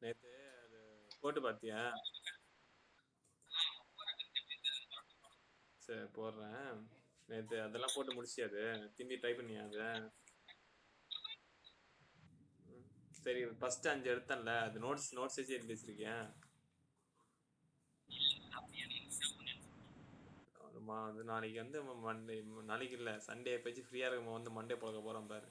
நேத்து அது போட்டு பார்த்தியா? சரி போடுறேன். நேத்து அதெல்லாம் போட்டு முடிச்சியா அது? திரும்பி ட்ரை பண்ணியா அது? ம். சரி ஃபர்ஸ்ட் 5 எடுத்தேன்ல அது நோட்ஸ் வச்சு எழுதி வச்சிருக்கியா? ஆமா அது நாளைக்கு வந்து மண்டே, நாளைக்கு இல்ல சண்டே எப்பயாச்சும் ஃப்ரீயா இருக்கும் வந்து மண்டே பழக்க போறோம் பாரு.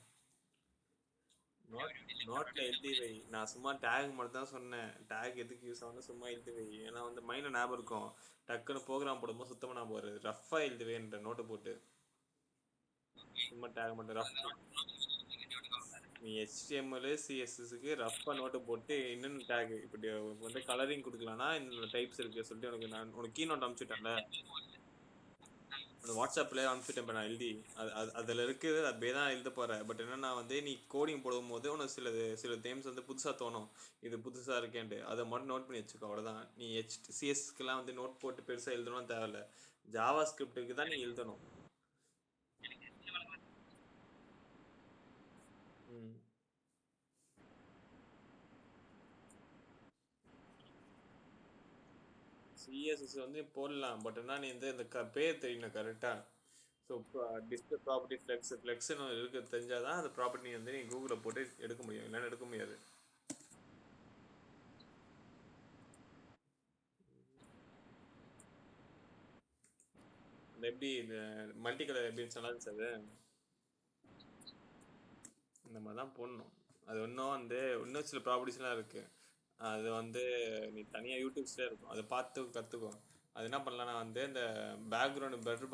நோட்ல எழுதி வை. நான் சும்மா டேக் மட்டும் தான் சொன்னேன். டேக் எதுக்கு யூஸ் ஆகும்னு சும்மா எழுதி வை. ஏன்னா வந்து மைண்ட்ல ஞாபகம் இருக்கும். டக்குன்னு ப்ரோக்ராம் போடும்போது சுத்தமா ஞாபகம் வராது. ரஃபா எழுதி வைன்ற நோட்டு போட்டு. சும்மா டேக் மட்டும் ரஃப். நீ HTML CSSக்கு ரஃபா நோட்டு போட்டு இன்னொன்று டேக் இப்படி வந்து கலரிங் கொடுக்கலாம்னா இந்த டைப்ஸ் இருக்கு சொல்லிட்டு உனக்கு கீ நோட் அனுப்பிச்சுட்டேன்ல. அந்த வாட்ஸ்அப்ல அனுப்பிச்சுட்டேன் நான் எழுதி. அதில் இருக்குது அது அப்படியே தான் எழுத போகிறேன். பட் என்னன்னா வந்து நீ கோடிங் போடும்போது உனக்கு சில டைம்ஸ் வந்து புதுசாக தோணும். இது புதுசாக இருக்கேன்ட்டு அதை மட்டும் நோட் பண்ணி வச்சுக்கோ அவ்வளோதான். நீ CSSக்குலாம் வந்து நோட் போட்டு பெருசாக எழுதணும் தேவையில்ல. ஜாவா ஸ்கிரிப்டுக்கு தான் நீ எழுதணும். ம். சிஎஸ்எஸ் வந்து போடலாம். பட் என்ன நீ வந்து இந்த பேர் தெரியணும் கரெக்டாக. ஸோ டிஸ்பிளே ப்ராப்பர்ட்டி ஃப்ளெக்ஸ்னு இருக்க தெரிஞ்சால் தான் அந்த ப்ராப்பர்ட்டி வந்து நீ கூகுளில் போட்டு எடுக்க முடியும். இல்லைன்னா எடுக்க முடியாது. அந்த எப்படி இந்த மல்டி கலர் எப்படி நல்லா இருந்துச்சு அது. இந்த மாதிரி தான் போடணும். அது இன்னும் வந்து இன்னும் சில ப்ராப்பர்ட்டிஸ்லாம் இருக்குது. அது வந்து நீ தனியாக யூடியூப்ஸ்லேயே இருக்கும் அதை பார்த்து கற்றுக்கோ. அது என்ன பண்ணலாம்னா வந்து இந்த பேக்ரவுண்டு பெட்டர்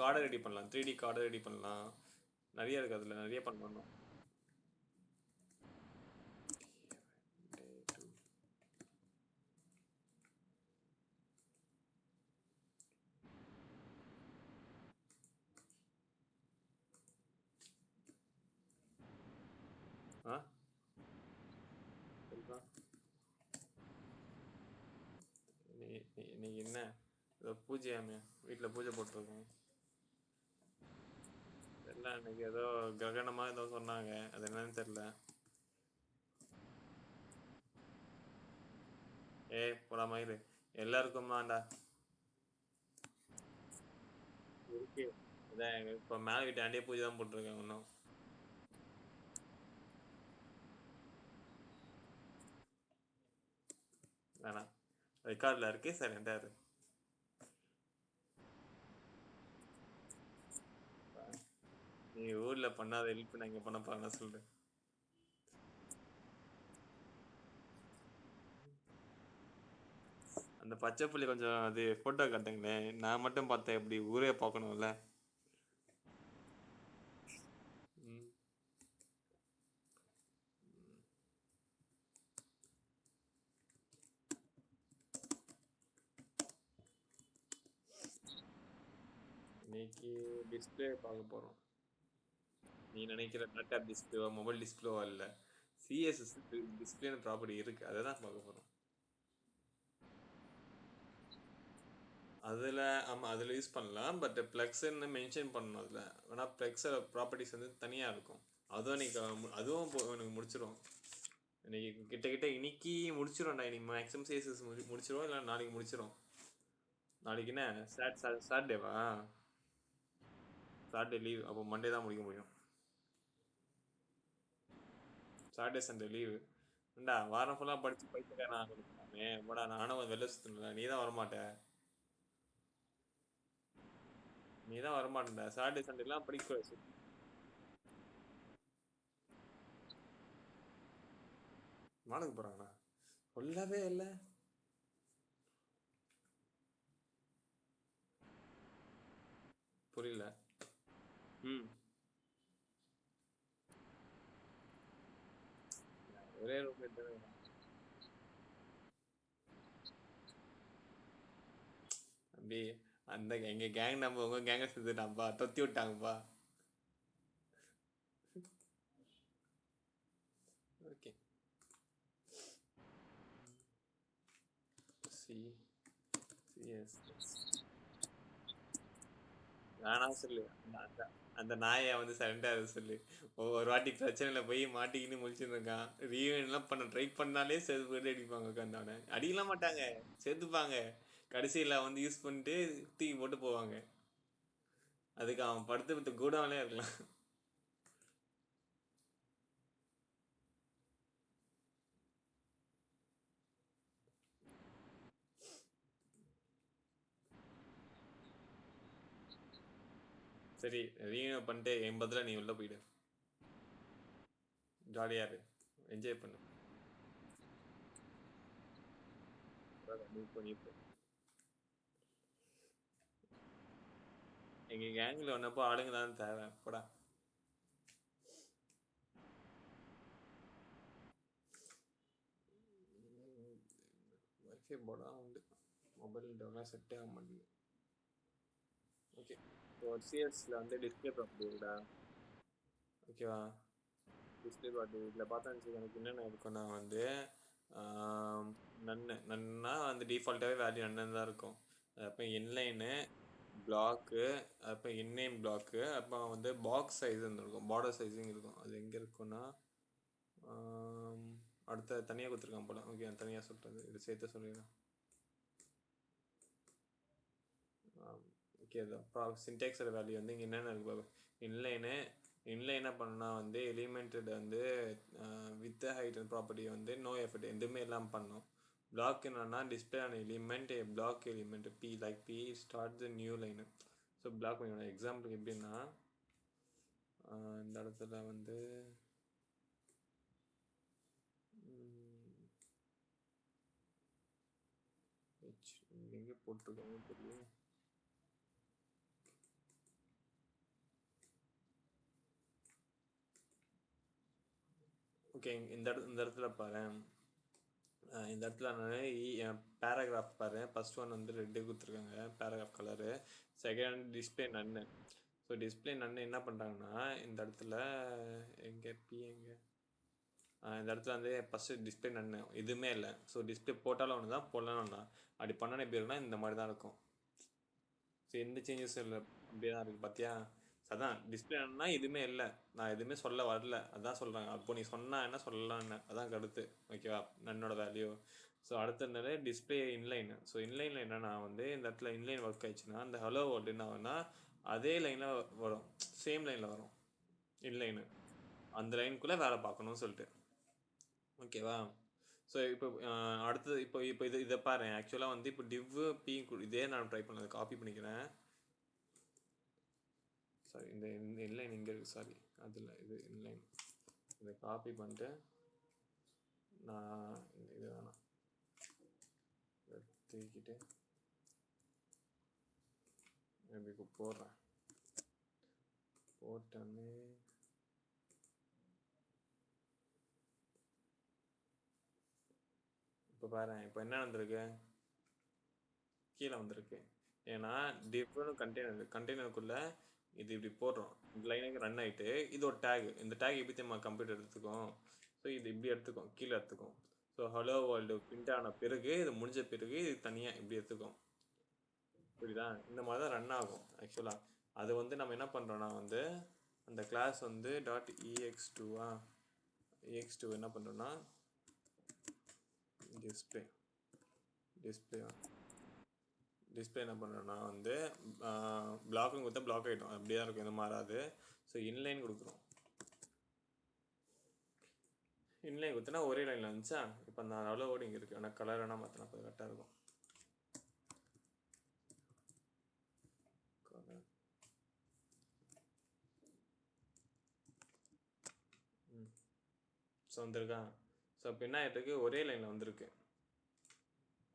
கார்டை ரெடி பண்ணலாம். 3D கார்டை ரெடி பண்ணலாம். நிறைய இருக்குது அதில் நிறைய பண்ணணும். ஆ சொல்றா. இன்னைக்கு என்ன ஏதோ பூஜையாமே வீட்டில் பூஜை போட்டிருக்கோம். தெரியல இன்னைக்கு ஏதோ கிரகணமாக ஏதோ சொன்னாங்க. அது என்னன்னு தெரியல. போடா மயிறு எல்லாருக்குமாண்டா இருக்கு. அதான் இப்போ மேலே வீட்டு ஆண்டியே பூஜை தான் போட்டிருக்கேன் இன்னும். வேணாம் ரெக்கார்டில் இருக்கு சைலண்டாக இருக்கு. நீ ஊரில் பண்ணாத ஹெல்ப் நான் இங்கே பண்ண போறேன்னு சொல்லிட்டு. அந்த பச்சை புள்ளி கொஞ்சம் அது ஃபோட்டோ காட்டுங்களேன். நான் மட்டும் பார்த்தேன் எப்படி ஊரே பார்க்கணும்ல. ம். இன்னைக்கு டிஸ்பிளே பார்க்க போகிறோம். நீ நினைக்கிற லேப்டாப் டிஸ்பிளேவா மொபைல் டிஸ்பிளேவா இல்லை. சிஎஸ்எஸ் டிஸ்பிளேன்னு ப்ராப்பர்ட்டி இருக்குது அதை தான் பார்க்க போகிறோம். அதில் ஆமாம் அதில் யூஸ் பண்ணலாம். பட் ப்ளக்ஸ்ன்னு மென்ஷன் பண்ணணும் அதில். ஆனால் ப்ளக்ஸோட ப்ராப்பர்ட்டிஸ் வந்து தனியாக இருக்கும். அதுவும் நீ அதுவும் எனக்கு முடிச்சிடும். இன்னைக்கு கிட்ட இன்னைக்கு முடிச்சிடும்டா. இன்னைக்கு மேக்ஸிமம் சிஎஸ்எஸ் முடிச்சிடும் இல்லை நாளைக்கு முடிச்சிடும். நாளைக்கு என்ன சாட்டர்டேவா? Saturday leave. அப்போ மண்டே தான் முடிக்க முடியும். Saturday Sunday leave. ஏண்டா வாரம் ஃபுல்லாக படித்து பைத்தியக்காரன் ஆகணுமே. போடா நானும் வெளில சுற்றணும்ல. நீ தான் வரமாட்ட. நீ தான் வரமாட்டேன்டா. சாட்டர்டே சண்டேலாம் படிக்க மாலுக்கு போகிறாங்கண்ணா சொல்லவே இல்லை. புரியல. ம். ஒரே ரூம்மேட் தானே. அப்படி அந்த எங்கள் கேங் நம்ம உங்கள் கேங்கை சேர்த்துட்டான்ப்பா. தொத்தி விட்டாங்கப்பா. ஓகே. சி சிஎஸ் வேணா சொல்லு. அந்த அந்த நாய வந்து சரண்டர் ஆக சொல்லு. ஒவ்வொரு வாட்டி பிரச்சனையில போய் மாட்டிக்கின்னு முழிச்சுன்னு இருக்கான். ரீவைண்ட்லாம் பண்ண ட்ரை பண்ணாலே செருப்பு கட்டி அடிப்பாங்க உட்காந்து அவன. அடிக்கலாம் மாட்டாங்க. சேர்த்துப்பாங்க. கடைசியில வந்து யூஸ் பண்ணிட்டு தூக்கி போட்டு போவாங்க. அதுக்கு அவன் படுத்து கூடவாலே இருக்கலாம். சரி, ரீவைண்ட் பண்ணிட்டு என் பதிலா நீ உள்ள போயிடு. ஜாலியா இரு. என்ஜாய் பண்ணு. நீ போ, நீ போ. எங்க கேங்ல வந்தப்போ ஆளுங்க தான் தேவை. போடா. வைஃபை போடா உண்டு. மொபைல் டெவலப் செட்டே ஆக மாட்டேங்குது. ஓகே. இப்போ சிஎஸ்ல வந்து டிஸ்பிளே ப்ராப்பர்ட்டி இருக்குடா. ஓகேவா? டிஸ்பிளே ப்ராப்பர்ட்டி இதில் பார்த்தா எனக்கு என்னென்ன இருக்குன்னா வந்து நன்னா வந்து டிஃபால்ட்டாகவே வேல்யூ நன்னு தான் இருக்கும். அப்போ இன்லைனு பிளாக்கு, அப்போ இன்நேம் பிளாக்கு, அப்போ வந்து பாக்ஸ் சைஸுன்னு இருக்கும், பார்டர் சைஸிங் இருக்கும். அது எங்கே இருக்குன்னா அடுத்த தனியாக கொடுத்துருக்கான் போல. ஓகே, நான் தனியாக சொல்கிறது இது சேர்த்து சொல்லிடுறேன். ஓகே, சின்டெக்ஸோட வேல்யூ வந்து இங்கே என்னென்ன இருக்கு பாரு. இன்லைனு என்ன பண்ணால் வந்து எலிமெண்ட்டட் வந்து வித் ஹைட் அண்ட் ப்ராப்பர்ட்டி வந்து நோ எஃபர்ட் எதுவுமே இல்லாமல் பண்ணோம். பிளாக் என்னன்னா டிஸ்பிளே ஆன element block element p like p start the new line. So block பண்ணியோட எக்ஸாம்பிள் எப்படின்னா இந்த இடத்துல வந்து எங்கே போட்டிருக்காங்க தெரியல. ஓகே, இந்த இடத்துல பாரு. இந்த இடத்துல நான் பேராகிராஃப் பாரு. ஃபர்ஸ்ட் ஒன் வந்து ரெட்டு கொடுத்துருக்காங்க paragraph colour. Second display none. So display none என்ன பண்ணுறாங்கன்னா இந்த இடத்துல எங்கே பி எங்கே இந்த இடத்துல வந்து ஃபஸ்ட்டு டிஸ்பிளே நன்னு எதுவுமே இல்லை. ஸோ டிஸ்பிளே போட்டாலும் ஒன்று தான் போடலாம் ஒன்று தான். அப்படி பண்ணணும் எப்படி இருக்குன்னா இந்த மாதிரி தான் இருக்கும். ஸோ எந்த சேஞ்சஸும் இல்லை, அப்படியே தான் இருக்குது பார்த்தியா. அதான் டிஸ்பிளே என்னன்னா எதுவுமே இல்லை. நான் எதுவுமே சொல்ல வரல, அதான் சொல்கிறேன். அப்போ நீ சொன்னா என்ன சொல்லலாம் என்ன, அதான் கருத்து. ஓகேவா, நன்னோட வேல்யூ. ஸோ அடுத்த நிலை டிஸ்பிளே இன்லைன். ஸோ இன்லைனில் என்னன்னா வந்து இந்த இடத்துல இன்லைன் ஒர்க் ஆயிடுச்சுன்னா அந்த ஹலோ வேர்ல்டு என்ன ஆகும்னா அதே லைனில் வரும், சேம் லைனில் வரும் இன்லைனு. அந்த லைனுக்குள்ளே வேலை பார்க்கணும்னு சொல்லிட்டு. ஓகேவா. ஸோ இப்போ அடுத்தது இப்போ இதை பாரு. ஆக்சுவலாக வந்து இப்போ டிவ் பி இதே நான் ட்ரை பண்ணது காப்பி பண்ணிக்கிறேன். சாரி, இந்த இன்லைன் இங்கே இருக்குது. சாரி, அதில் இது இன்லைன். இதை காப்பி பண்ணிட்டு நான் இது வேணாம் தூக்கிட்டு எப்படி போடுறேன். போட்டோன்னே இப்போ பாரு. இப்போ என்ன வந்திருக்கு, கீழே வந்திருக்கு. ஏன்னா டிவ்னு கண்டெய்னருக்குள்ளே இது இப்படி போடுறோம். இந்த லைனுக்கு ரன் ஆகிட்டு இது ஒரு டேக். இந்த டேக் எப்படி தெரியுமா கம்ப்யூட்டர் எடுத்துக்கும். ஸோ இது இப்படி எடுத்துக்கும், கீழே எடுத்துக்கும். ஸோ ஹலோ வேர்ல்டு பிரிண்ட் ஆன பிறகு இது முடிஞ்ச பிறகு இது தனியாக இப்படி எடுத்துக்கும். புரியுதா. இந்த மாதிரி தான் ரன் ஆகும் ஆக்சுவலாக. அது வந்து நம்ம என்ன பண்ணுறோன்னா வந்து அந்த கிளாஸ் வந்து டாட் ex2 ex2 என்ன பண்ணுறோன்னா டிஸ்பிளே என்ன பண்ணுறோன்னா வந்து பிளாக்னு கொடுத்தா பிளாக் ஆகிடும், அப்படியே தான் இருக்கும், எதுவும் மாறாது. ஸோ இன்லைன் கொடுக்குறோம். இன்லைன் கொடுத்தனா ஒரே லைனில் வந்துச்சா. இப்போ அந்த அவ்வளோ ஓடி இங்கே இருக்குது. ஆனால் கலர் வேணால் மாற்றினா போய் கரெக்டாக இருக்கும். ஸோ வந்திருக்கா. ஸோ இப்போ என்ன ஆகிட்டுருக்கு, ஒரே லைனில் வந்திருக்கு.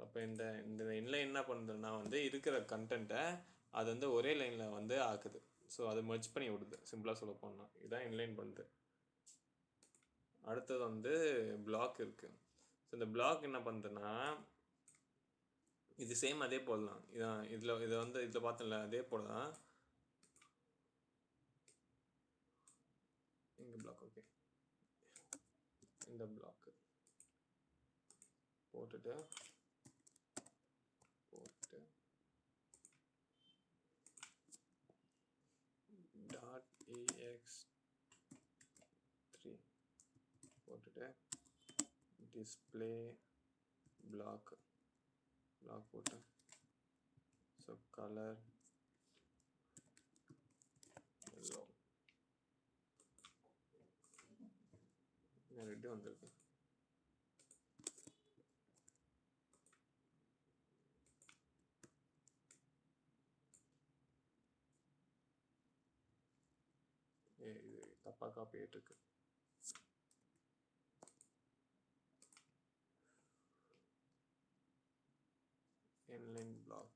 அப்போ இந்த இந்த இன்லைன் என்ன பண்ணுறதுன்னா வந்து இருக்கிற கண்டென்ட்டை அது வந்து ஒரே லைனில் வந்து ஆக்குது. ஸோ அதை மெர்ஜ் பண்ணி விடுது, சிம்பிளாக சொல்ல போனால். இதுதான் இன்லைன் பண்ணுது. அடுத்தது வந்து பிளாக் இருக்குது. ஸோ இந்த பிளாக் என்ன பண்ணுதுன்னா இது சேம் அதே போல் தான். இதை வந்து இதில் பார்த்தோம்ல அதே போல் தான். இந்த பிளாக் ஓகே, இந்த பிளாக் போட்டுட்டு display block போட்டேன். ஸோ கலர் yellow, ரெட்டு வந்திருக்கு. இது தப்பா காப்பி ஆயிட்டு இருக்கு. inline block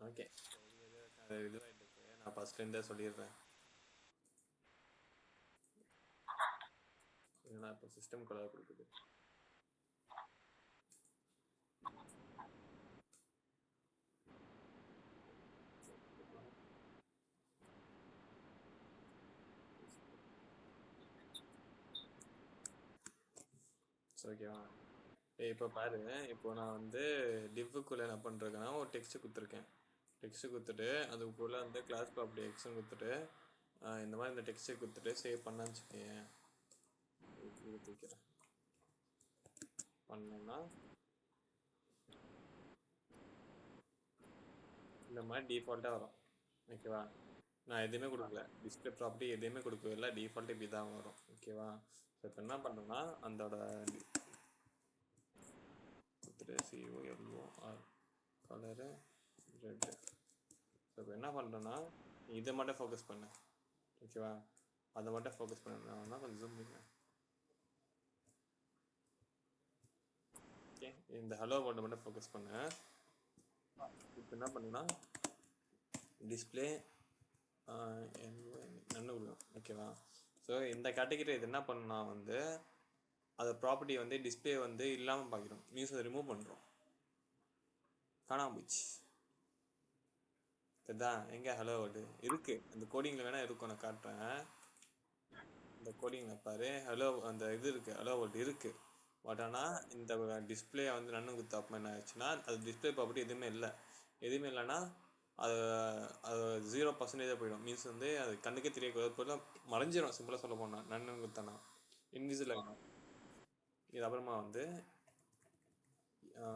okay. இதுவாகிட்டு இருக்கு, நான் ஃபர்ஸ்ட்லேருந்தே சொல்லிடுறேன். ஏன்னா இப்போ சிஸ்டம் கலர் கொடுக்குது. ஓகேவா? இப்போ பாரு, இப்போ நான் வந்து டிவ்வுக்குள்ளே என்ன பண்ணுறேன்னா ஒரு டெக்ஸ்ட் கொடுத்துருக்கேன். டெக்ஸ்ட் கொடுத்துட்டு அதுக்குள்ளே வந்து கிளாஸ் ப்ராப்பர்ட்டி எக்ஸ்ன்னு கொடுத்துட்டு இந்த மாதிரி இந்த டெக்ஸ்ட்டை கொடுத்துட்டு சேவ் பண்ணான்னு வச்சுக்கேன். இது தூக்கிறேன். பண்ணோம்னா இந்த மாதிரி டிஃபால்ட்டாக வரும். ஓகேவா? நான் எதுவுமே கொடுக்கல, டிஸ்பிளே ப்ராப்பர்ட்டி எதுவுமே கொடுக்கவே இல்லை, டிஃபால்ட்டு இப்படி தான் வரும். ஓகேவா? ஸோ இப்போ என்ன பண்ணுறேன்னா அதோட கொடுத்துட்டு COLOR கலரு ரெட்டு. ஸோ இப்போ என்ன பண்ணுறேன்னா இதை மட்டும் ஃபோக்கஸ் பண்ணு. ஓகேவா? அதை மட்டும் ஃபோக்கஸ் பண்ணா கொஞ்சம் ஜூம் பண்ணுங்க. ஓகே, இந்த ஹலோ வேர்டை மட்டும் ஃபோக்கஸ் பண்ணு. இப்போ என்ன பண்ணுன்னா டிஸ்பிளே நன்னு கொடுக்கும். ஓகேவா? ஸோ இந்த கேட்டகரி இது என்ன பண்ணா வந்து அதை ப்ராப்பர்ட்டி வந்து டிஸ்பிளே வந்து இல்லாமல் பார்க்கிறோம், மீன்ஸ் அதை ரிமூவ் பண்ணுறோம். காணாம போச்சு. இதுதான் எங்கே ஹலோ வேர்டு இருக்குது, அந்த கோடிங்கில் வேணால் இருக்கும், நான் காட்டுறேன். இந்த கோடிங்கில் பாரு, ஹலோ அந்த இது இருக்குது, ஹலோ வேர்டு இருக்குது. பட் ஆனால் இந்த டிஸ்பிளே வந்து நன்னு குத்தாப்ப என்ன ஆச்சுன்னா அது டிஸ்பிளே ப்ராப்பர்ட்டி எதுவுமே இல்லை. எதுவுமே இல்லைன்னா அது 0% போயிடும். மீன்ஸ் வந்து அது கண்ணுக்கே தெரியக்கூடாது, மறைஞ்சிடும். சிம்பிளாக சொல்ல போனால் நன்னு குத்தானா இன்விசிபிள் ஆகிடும். இது அப்புறமா வந்து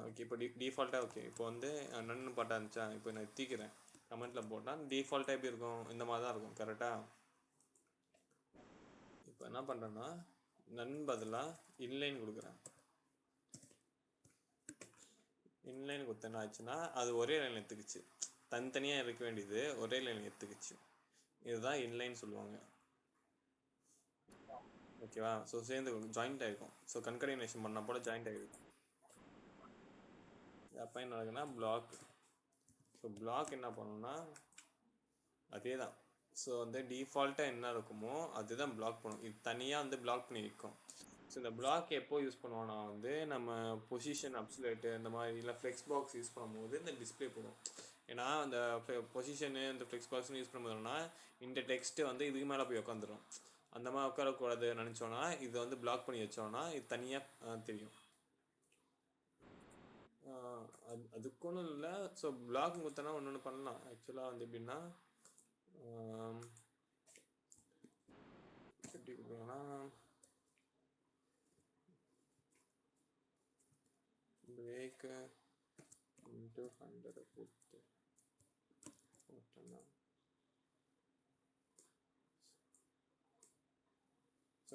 ஓகே, இப்போ டிஃபால்ட்டாக ஓகே, இப்போ வந்து நன்னு பாட்டா இருந்துச்சா, இப்போ நான் தீக்கிறேன் கமெண்ட்டில் போட்டால் டிஃபால்ட்டாக எப்படி இருக்கும், இந்த மாதிரி தான் இருக்கும். கரெக்டாக? இப்போ என்ன பண்ணுறேன்னா நன் பதிலாக இன்லைன் கொடுக்குறேன். இன்லைன் கொடுத்த என்ன ஆச்சுன்னா அது ஒரே லைன் எடுத்துக்கிச்சு, தனித்தனியாக இருக்க வேண்டியது ஒரே லைன் எடுத்துக்கிச்சு. இதுதான் இன்லைன் சொல்லுவாங்க. ஓகேவா? ஸோ சேர்ந்து ஜாயிண்ட் ஆகிருக்கும். ஸோ கன்கடினேஷன் பண்ண போல ஜாயிண்ட் ஆகிருக்கும். அப்போ என்ன ஆகுதுன்னா பிளாக். ஸோ பிளாக் என்ன பண்ணணும்னா அதே தான். ஸோ வந்து டிஃபால்ட்டாக என்ன இருக்குமோ அதுதான் பிளாக் பண்ணும். இது தனியாக வந்து பிளாக் பண்ணி வைக்கும். ஸோ இந்த பிளாக் எப்போ யூஸ் பண்ணுவோம்னா வந்து நம்ம பொசிஷன் அப்சுலேட்டு இந்த மாதிரி இல்லை ஃப்ளெக்ஸ் பாக்ஸ் யூஸ் பண்ணும்போது இந்த டிஸ்பிளே போடும். ஏன்னா அந்த பொசிஷனு இந்த ஃப்ளெக்ஸ் பாக்ஸ்னு யூஸ் பண்ணும்போதுனா இந்த டெக்ஸ்ட்டு வந்து இதுக்கு மேலே போய் உட்காந்துரும். அந்த மாதிரி உட்காரக்கூடாது நினச்சோன்னா இதை வந்து பிளாக் பண்ணி வச்சோன்னா இது தனியாக தெரியும். அதுக்கு ஒன்றும் இல்லை. ஸோ பிளாக் கொடுத்தனா ஒன்று பண்ணலாம். ஆக்சுவலாக வந்து எப்படின்னா எப்படி கொடுக்கணும்னா break into 100 கொடுத்து போட்டோம்னா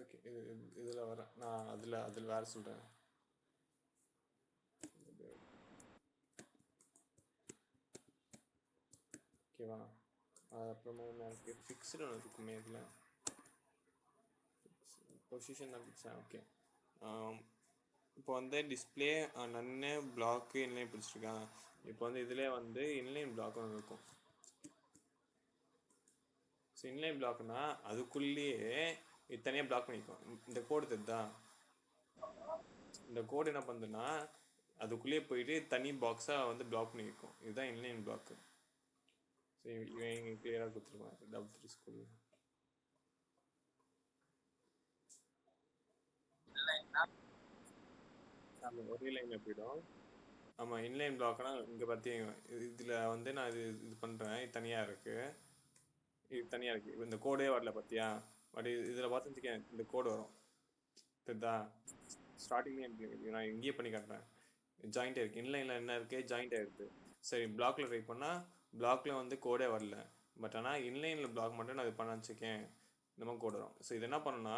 ஓகே. இதில் வரேன் நான், அதில் வேறு சொல்கிறேன். ஓகேவா? அப்புறமா எனக்கு ஃபிக்ஸ்டு ஒன்று இருக்குமே இதில் பொசிஷன் தான் பிடிச்சேன். ஓகே, இப்போ வந்து டிஸ்பிளே நன்னு பிளாக்கு இன்லைன் பிடிச்சிருக்கேன். இப்போ வந்து இதிலே வந்து இன்லைன் பிளாக் ஒன்று இருக்கும். ஸோ இன்லைன் பிளாக்னா அதுக்குள்ளேயே இது தனியாக பிளாக் பண்ணிக்கும். இந்த கோடு தெரியுதா? இந்த கோடு என்ன பண்ணுதுன்னா அதுக்குள்ளேயே போயிட்டு தனி பாக்ஸாக வந்து பிளாக் பண்ணி வைக்கும். இதுதான் இன்லைன் பிளாக்கு. ஸோ இவன் இங்கே கிளியராக கொடுத்துருவான் டபுள் த்ரீ ஸ்கூல். ஆமாம், ஒரே லைனில் போயிடும். ஆமாம், இன்லைன் பிளாக்னா இங்கே பார்த்தீங்க, இதில் வந்து நான் இது பண்ணுறேன். இது தனியாக இருக்குது, இது தனியாக இருக்குது. இந்த கோடே வரல பார்த்தியா? பட் இதில் பார்த்துருக்கேன், இந்த கோடு வரும். தெரியுதா? ஸ்டார்டிங்லேயே நான் இங்கேயே பண்ணி காட்டுறேன். ஜாயிண்ட் ஆயிருக்கு. இன்லைனில் என்ன இருக்குது, ஜாயிண்ட் ஆயிருக்கு. சரி, பிளாக்ல ட்ரை பண்ணால் பிளாக்ல வந்து கோடே வரல. பட் ஆனால் இன்லைனில் பிளாக் மட்டும் நான் இது பண்ண வச்சுக்கேன், இந்த மாதிரி கோடு வரும். ஸோ இது என்ன பண்ணணும்னா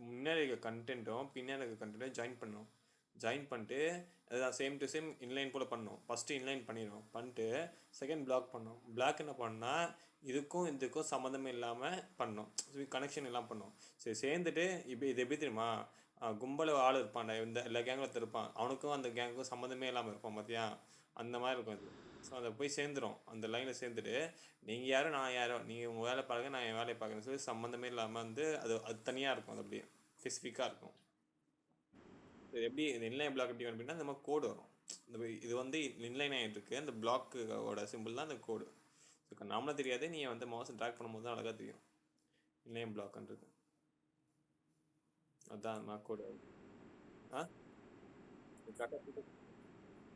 முன்னாடி இருக்க கண்டென்ட்டும் பின்னாடி இருக்க கண்டென்ட்டும் ஜாயின் பண்ணணும். ஜாயின் பண்ணிட்டு அதுதான் சேம் டு சேம் இன்லைன் போல் பண்ணணும். ஃபஸ்ட்டு இன்லைன் பண்ணிடணும், பண்ணிட்டு செகண்ட் பிளாக் பண்ணணும். பிளாக் என்ன பண்ணால் இதுக்கும் இதுக்கும் சம்மந்தமே இல்லாமல் பண்ணணும், கனெக்ஷன் எல்லாம் பண்ணணும். சரி, சேர்ந்துட்டு இப்போ இது எப்படி தெரியுமா, கும்பல ஆள் இருப்பான்டா, இந்த எல்லா கேங்கில் இருப்பான், அவனுக்கும் அந்த கேங்குக்கும் சம்மந்தமே இல்லாமல் இருப்பான் பார்த்தியா, அந்த மாதிரி இருக்கும் இது. ஸோ அதை போய் சேர்ந்துடும், அந்த லைனில் சேர்ந்துட்டு நீங்கள் யாரோ நான் யாரோ, நீங்கள் உங்கள் வேலை பாருங்க நான் என் வேலையை பார்க்குறேன்னு சொல்லி சம்மந்தமே இல்லாமல் வந்து அது அது தனியாக இருக்கும். அது அப்படியே ஸ்பெசிஃபிக்காக இருக்கும். இது எப்படி இந்த இன்லைன் பிளாக் எப்படி அப்படின்னா இந்த மாதிரி கோடு வரும். இந்த இது வந்து இன்லைன் ஆகிட்டு இருக்கு, அந்த பிளாக்கோட சிம்பிள் தான் அந்த கோடு. நாமளும் தெரியாது, நீ வந்து மவுஸ் ட்ராக் பண்ணும்போது தான் அழகாக தெரியும் இன்லைன் பிளாக்ன்றது. அதுதான் நான் கோடு. ஆ,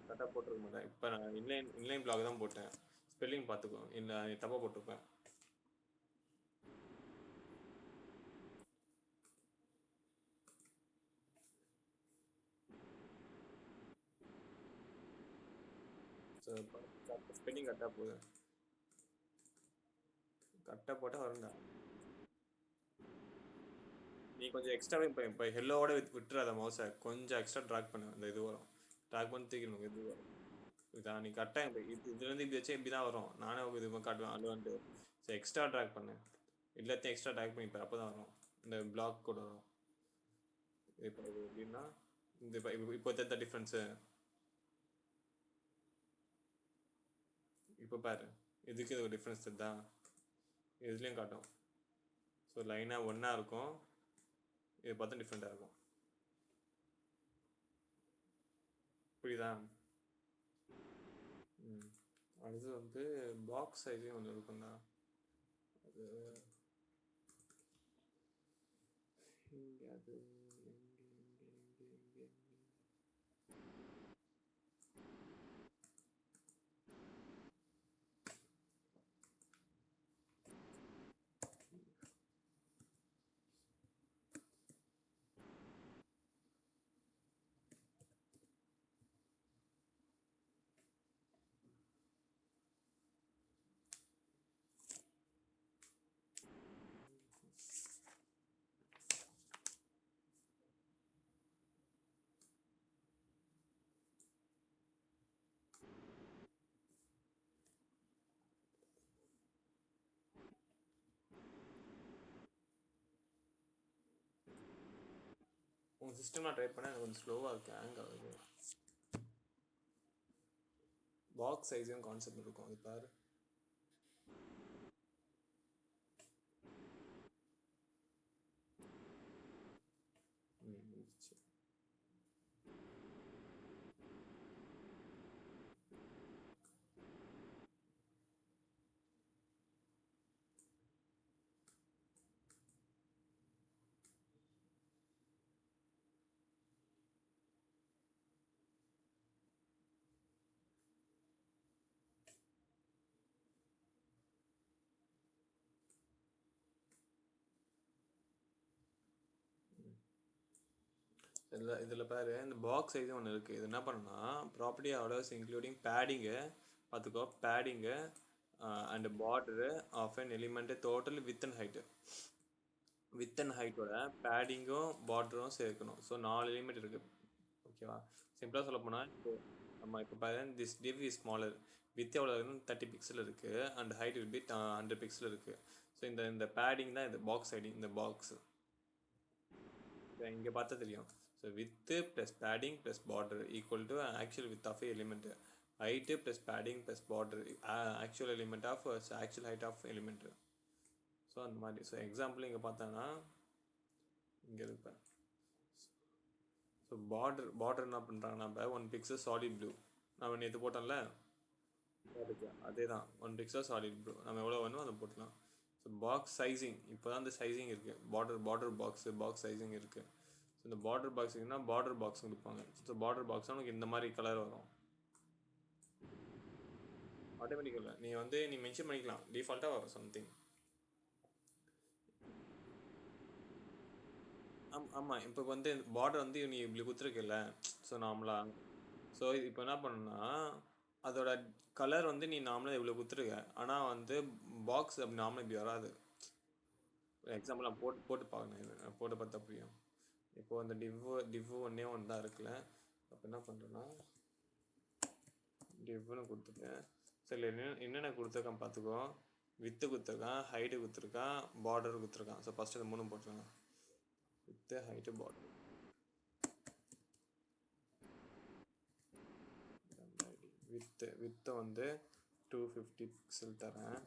கரெக்டாக போட்டிருக்க மாட்டேன். இப்போ நான் இன்லைன் பிளாக் தான் போட்டேன். ஸ்பெல்லிங் பார்த்துக்கோ, இல்லை தப்பாக போட்டிருப்பேன். ஸ்பெல்லிங் கரெக்டாக போகுது, கரெக்டாக போட்டால் வரும்டா. நீ கொஞ்சம் எக்ஸ்ட்ராவே இப்போ ஹெல்லோவோட விட்டுறாத மவுஸை, கொஞ்சம் எக்ஸ்ட்ரா ட்ராக் பண்ணு, அந்த இது வரும். ட்ராக் பண்ணி தூக்கணும், இது வரும். இதான் நீ கரெக்டாக இப்போ இதுலேருந்து இப்படி வச்சு இப்படி தான் வரும். நானே இது காட்டுவேன் அழுவான்ட்டு. சரி, எக்ஸ்ட்ரா ட்ராக் பண்ணு, எல்லாத்தையும் எக்ஸ்ட்ரா ட்ராக் பண்ணிப்பேன், அப்போ தான் வரும் இந்த பிளாக் கூட வரும். இப்போ இது எப்படின்னா இந்த இப்போ தெரிந்த டிஃப்ரென்ஸு இப்போ பாரு, இதுக்கு இது ஒரு டிஃப்ரென்ஸ் தெரியுதா, இதுலேயும் காட்டும். ஸோ லைனாக ஒன்றா இருக்கும், இது பார்த்தா டிஃப்ரெண்ட்டாக இருக்கும். புரியுதா? அடுத்து வந்து பாக்ஸ் சைஸையும் ஒன்று இருக்கும்டா. அது இங்கே அது உங்கள் சிஸ்டம்லாம் ட்ரை பண்ண எனக்கு கொஞ்சம் ஸ்லோவாக இருக்குது, ஹேங் ஆகுது. பாக்ஸ் சைஸையும் கான்செப்ட் இருக்கும், அது பாரு. இதில் பாரு, இந்த பாக்ஸ் சைஸும் ஒன்று இருக்குது. இது என்ன பண்ணுன்னா ப்ராப்பர்ட்டி ஆர்டர்ஸ் இன்க்ளூடிங் பேடிங்கு பார்த்துக்கோ, padding and border of an element total width and height. Width and ஹைட்டோட பேடிங்கும் பார்டரும் சேர்க்கணும். ஸோ 4 எலிமெண்ட் இருக்குது, ஓகேவா? சிம்பிளாக சொல்ல போனால் இப்போ நம்ம இப்போ பாரு, this div is smaller, width எவ்வளோ இருக்குன்னு 30 பிக்சல் இருக்குது and height will be 100 pixel இருக்குது. ஸோ இந்த பேடிங் தான் இது பாக்ஸ் ஐடி. இந்த பாக்ஸ் இங்கே பார்த்தா தெரியும். So width plus padding plus border equal to actual width of element, height plus padding plus border actual element of actual height of element. So அந்த மாதிரி. ஸோ எக்ஸாம்பிள் இங்கே பார்த்தோன்னா இங்கே இருப்பேன். ஸோ பார்டர் என்ன பண்ணுறாங்க, நம்ம 1 pixel சாலிட் ப்ளூ நம்ம நேற்று போட்டோம்ல, அதுக்கு அதே தான் 1 pixel சாலிட் ப்ளூ நம்ம எவ்வளோ வேணுமோ அதை போட்டுக்கலாம். ஸோ பாக்ஸ் சைஸிங் இப்போ தான் இந்த சைஸிங் இருக்குது, பார்டர் பாக்ஸ் சைஸிங் இருக்குது. ஸோ இந்த பார்டர் பாக்ஸிங்னா பார்டர் பாக்ஸ் கொடுப்பாங்க. ஸோ பார்டர் பாக்ஸ் உனக்கு இந்த மாதிரி கலர் வரும் ஆட்டோமேட்டிக்கல. நீ மென்ஷன் பண்ணிக்கலாம், டிஃபால்ட்டாக வரும் சம்திங். ஆமாம், இப்போ வந்து பார்டர் வந்து நீ இப்படி குத்துருக்குல்ல, ஸோ நார்மலா. ஸோ இப்போ என்ன பண்ணணும்னா, அதோட கலர் வந்து நீ நார்மலாக இவ்வளோ குத்துருக்க, ஆனால் வந்து பாக்ஸ் அப்படி நார்மலாக இப்படி வராது. எக்ஸாம்பிள் நான் போட்டு பார்க்கணும், இது போட்டு பார்த்தா புரியும். இப்போ அந்த டிவ் ஒன்றே ஒன்று தான் இருக்குல்ல, அப்போ என்ன பண்ணுறேன்னா டிவ்னு கொடுத்துட்டேன். சரி, என்னென்ன கொடுத்துருக்கான் பார்த்துக்கோ. வித்து கொடுத்துருக்கான், ஹைட்டு கொடுத்துருக்கான், பார்டர் கொடுத்துருக்கான். ஸோ ஃபஸ்ட்டு இந்த 3 போட்டுருக்கான், வித்து ஹைட்டு பார்டர். வித்தை வந்து 250 பிக்சல் தரேன்.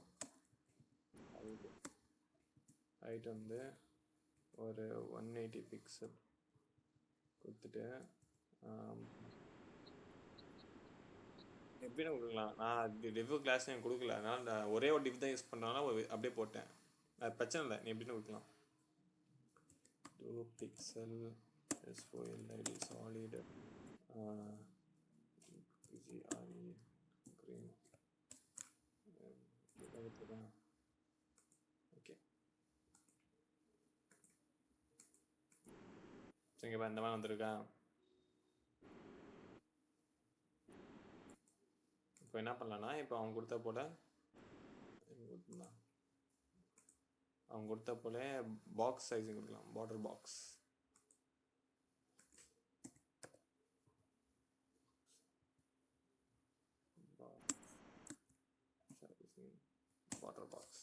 ஹைட் வந்து ஒரு 180 பிக்சல் கொடுத்துட்டு எப்படின்னு கொடுக்கலாம். நான் டிவ் கிளாஸ் எனக்கு கொடுக்கல, அதனால் நான் ஒரே ஒரு டிவ் தான் யூஸ் பண்ணுறதுனால அப்படியே போட்டேன். அது பிரச்சனை இல்லை, நீ எப்படின்னு கொடுக்கலாம். 2 pixel SOLID solid PGRE green. Okay, சரிங்கப்பா, இந்த மாதிரி வந்திருக்கா. இப்போ என்ன பண்ணலான்னா, இப்போ அவங்க கொடுத்த போல பாக்ஸ் சைஸிங் கொடுக்கலாம், border box. Border box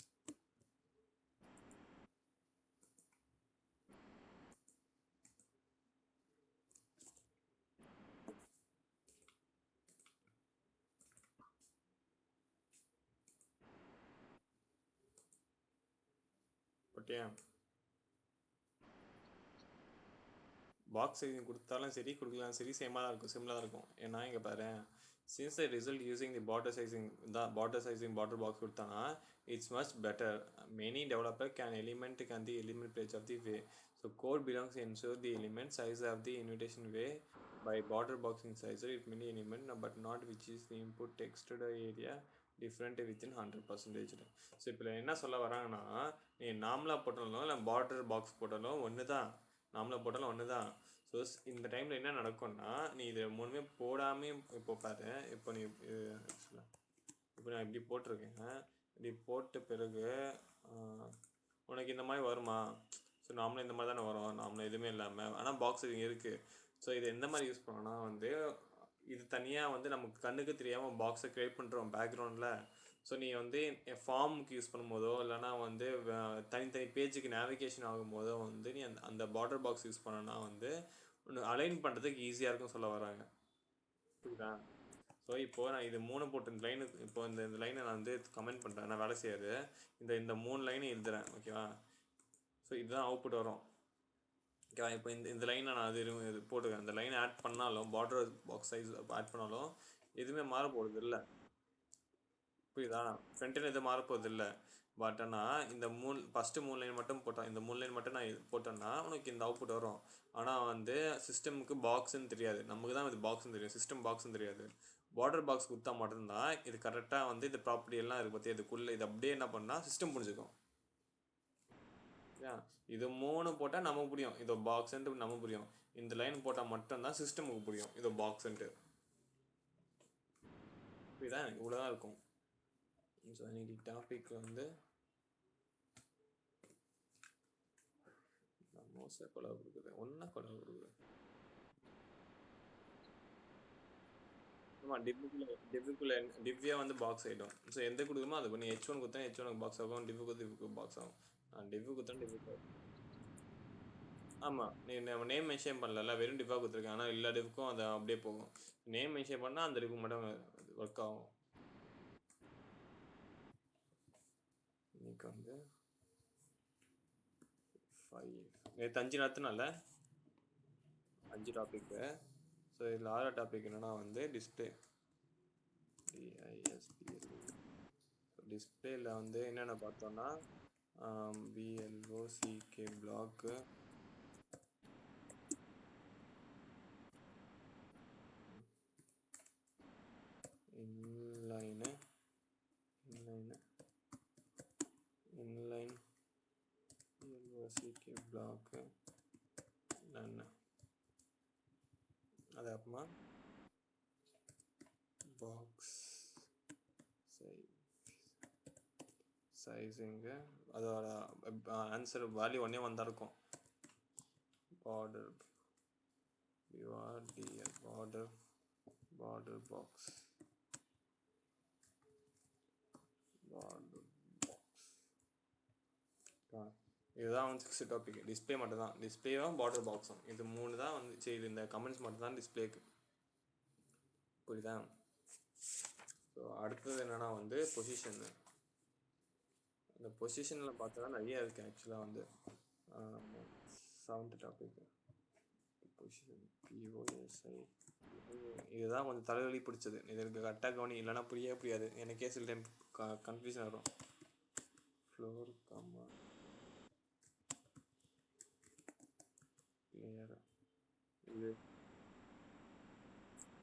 okay. Box sizing கொடுத்தாலும் சரி கொடுக்கலாம் சரி சேமாக தான் இருக்கும், சிம்மிலாக தான் இருக்கும். ஏன்னா இங்கே பாரு, since the result using the border sizing border box கொடுத்தானா it's much better. Many developer can the element page of the way. So code belongs to ensure the element size of the invitation way by border boxing size it many element but not which is the input text area different within 100%. So இப்போ என்ன சொல்ல வராங்கன்னா, நீ நார்மலாக போட்டாலும் இல்லை border box போட்டாலும் ஒன்று தான், நார்மலாக போட்டாலும் ஒன்று தான். ஸோ இந்த டைமில் என்ன நடக்கும்னா, நீ இது மூணுமே போடாமல் இப்போ பாரு, இப்போ நீ இப்போ நான் இப்படி போட்டிருக்கேன், இப்படி போட்ட பிறகு உனக்கு இந்த மாதிரி வருமா? ஸோ நார்மலாக இந்த மாதிரி தானே வரும், நார்மலாக எதுவுமே இல்லாமல். ஆனால் பாக்ஸ் இது இருக்குது. ஸோ இது எந்த மாதிரி யூஸ் பண்ணோன்னா வந்து, இது தனியாக வந்து நமக்கு கண்ணுக்கு தெரியாமல் பாக்ஸை க்ரியேட் பண்ணுறோம் பேக்ரவுண்டில். ஸோ நீ வந்து ஃபார்முக்கு யூஸ் பண்ணும்போதோ இல்லைனா வந்து தனித்தனி பேஜுக்கு நேவிகேஷன் ஆகும்போதோ வந்து நீ அந்த பார்டர் பாக்ஸ் யூஸ் பண்ணனா வந்து ஒன்று அலைன் பண்ணுறதுக்கு ஈஸியாக இருக்கும் சொல்ல வராங்க, புரியுதா? ஸோ இப்போது நான் இது 3 போட்டு இந்த லைனு, இப்போ இந்த லைனை நான் வந்து கமெண்ட் பண்ணுறேன், நான் வேலை செய்யாது இந்த 3 லைனை எழுதுறேன், ஓகேவா? ஸோ இதுதான் அவுட்புட் வரும், ஓகேவா? இப்போ இந்த லைனை நான் இது போட்டுக்கேன், இந்த லைனை ஆட் பண்ணாலும் பார்டர் பாக்ஸ் சைஸ் ஆட் பண்ணாலும் எதுவுமே மாற போகிறது இல்லை, புரியுதா? ஃப்ரண்ட்டில் எதுவும் மாறப்போகுது இல்லை. பட் ஆனால் இந்த ஃபஸ்ட்டு 3 லைன் மட்டும் போட்டான், இந்த 3 லைன் மட்டும் நான் போட்டேன்னா உனக்கு இந்த அவுட்புட் வரும். ஆனால் வந்து சிஸ்டமுக்கு பாக்ஸுன்னு தெரியாது, நமக்கு தான் இது பாக்ஸுன்னு தெரியும், சிஸ்டம் பாக்ஸுன்னு தெரியாது. பார்டர் பாக்ஸ் கொடுத்தா மட்டும்தான் இது கரெக்டாக வந்து இது ப்ராப்பர்ட்டி எல்லாம் இருக்குது பற்றி இதுக்குள்ளே இது அப்படியே என்ன பண்ணால் சிஸ்டம் புரிஞ்சுக்கும். இது 3 போட்டால் நமக்கு புரியும் இதோ பாக்ஸுன்ட்டு நமக்கு புரியும், இந்த லைன் போட்டால் மட்டும்தான் சிஸ்டமுக்கு புரியும் இதோ பாக்ஸுன்ட்டு, புரியுதா? இவ்வளோதான் இருக்கும். ஸோ இன்னைக்கு டாபிக் வந்து மோஸ்ட்டாக கொலவு கொடுக்குது, ஒன்றா கொலவு கொடுக்குது. ஆமாம், டிவ்வியாக வந்து பாக்ஸ் ஆகிடும். ஸோ எந்த கொடுக்குமோ அது பண்ணி H1 கொடுத்தா H1 பாக்ஸ் ஆகும், டிவ்வுக்கு பாக்ஸ் ஆகும். டிவ்வு கொடுத்தா டிவ்வுக்கு. ஆமாம், நீ நேம் மென்ஷன் பண்ணல, வெறும் டிவ்வாக கொடுத்துருக்கேன், ஆனால் எல்லா டிவ்வுக்கும் அது அப்படியே போகும். நேம் மென்ஷன் பண்ணால் அந்த டிவ்வுக்கு மட்டும் ஒர்க் ஆகும். இன்னைக்கு வந்து 5 நேற்று 5 நடத்தினால 5 டாபிக்கு. ஸோ இதில் 6 டாபிக் என்னன்னா வந்து டிஸ்பிளே. டிஸ்பிளேல வந்து என்னென்ன பார்த்தோம்னா விஎல்ஓசிகே பிளாக்கு, இன்லைன் விஎல்ஓசிகே பிளாக்கு நன்னு. அது அப்புறமா பாக்ஸ் சைஸிங்கு, அதோட ஆன்சர் வேல்யூ ஒன்றே வந்தா இருக்கும். பார்டர் யூஆர்டிஎல் பார்டர் பாக்ஸ் இதுதான் வந்து 6 டாபிக். டிஸ்பிளே மட்டும் தான், டிஸ்பிளேவும் பார்டர் பாக்ஸும், இது 3 தான் வந்து சரி. இந்த கமெண்ட்ஸ் மட்டும் தான் டிஸ்பிளேக்கு, புரியுதா? ஸோ அடுத்தது என்னன்னா வந்து பொசிஷன். இந்த பொசிஷனில் பார்த்தா நிறைய இருக்குது ஆக்சுவலாக வந்து 7th டாபிக் பொசிஷன் பிஓஎஸ்ஐ. இதுதான் கொஞ்சம் தலைவலி பிடிச்சது. இதற்கு கரெக்டாக கவனி, இல்லைன்னா புரியாது. எனக்கே சில டைம் கன்ஃபியூஷன் வரும். ஃப்ளோர் கம்மா கிளியர், இது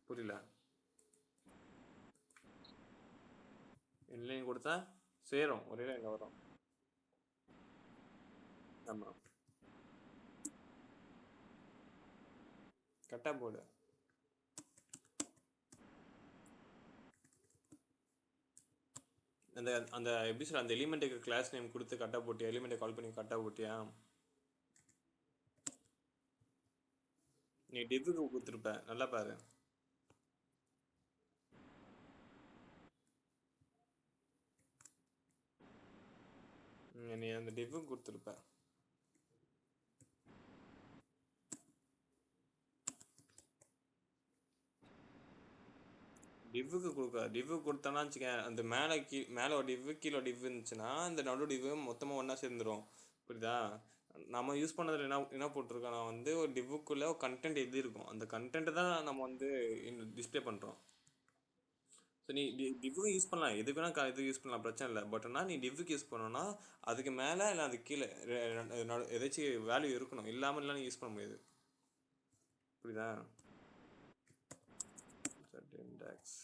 புரியல. இன்லைன் கொடுத்தா சேரும், ஒரே லைனில் வரும். ஆமாம், கரெக்டாக போடு. அந்த அந்த எப்படி சொல்ல, அந்த எலிமெண்ட்டுக்கு கிளாஸ் நேம் கொடுத்து கரெக்டாக போட்டியா? எலிமெண்ட்டை கால் பண்ணி கரெக்டாக போட்டியா? நீ டிவ்வுக்கு கொடுத்துருப்ப, நல்லா பாரு. நீ அந்த டிவ்வுக்கு கொடுத்துருப்ப. டிவ்வுக்கு கொடுத்தானா வச்சுக்கேன், அந்த மேலே ஒரு டிவ்வு கீழே டிவ் இருந்துச்சுன்னா அந்த நடு டிவ்வு மொத்தமாக ஒன்றா சேர்ந்துடும், புரியுதா? நம்ம யூஸ் பண்ணதில் என்ன போட்டிருக்கோம், நான் வந்து ஒரு டிவ்வுக்குள்ளே ஒரு கண்டென்ட் எது இருக்கும், அந்த கண்டென்ட்டை தான் நம்ம வந்து டிஸ்பிளே பண்ணுறோம். ஸோ நீ டிவ்வுக்கு யூஸ் பண்ணலாம், எதுக்கு வேணால் இது யூஸ் பண்ணலாம், பிரச்சனை இல்லை. பட் ஆனால் நீ டிவ்வுக்கு யூஸ் பண்ணோன்னா அதுக்கு மேலே இல்லை அதுக்கு கீழே ஏதாச்சும் வேல்யூ இருக்கணும், இல்லாமல் இல்லை நீ யூஸ் பண்ண முடியாது, புரியுதா? Index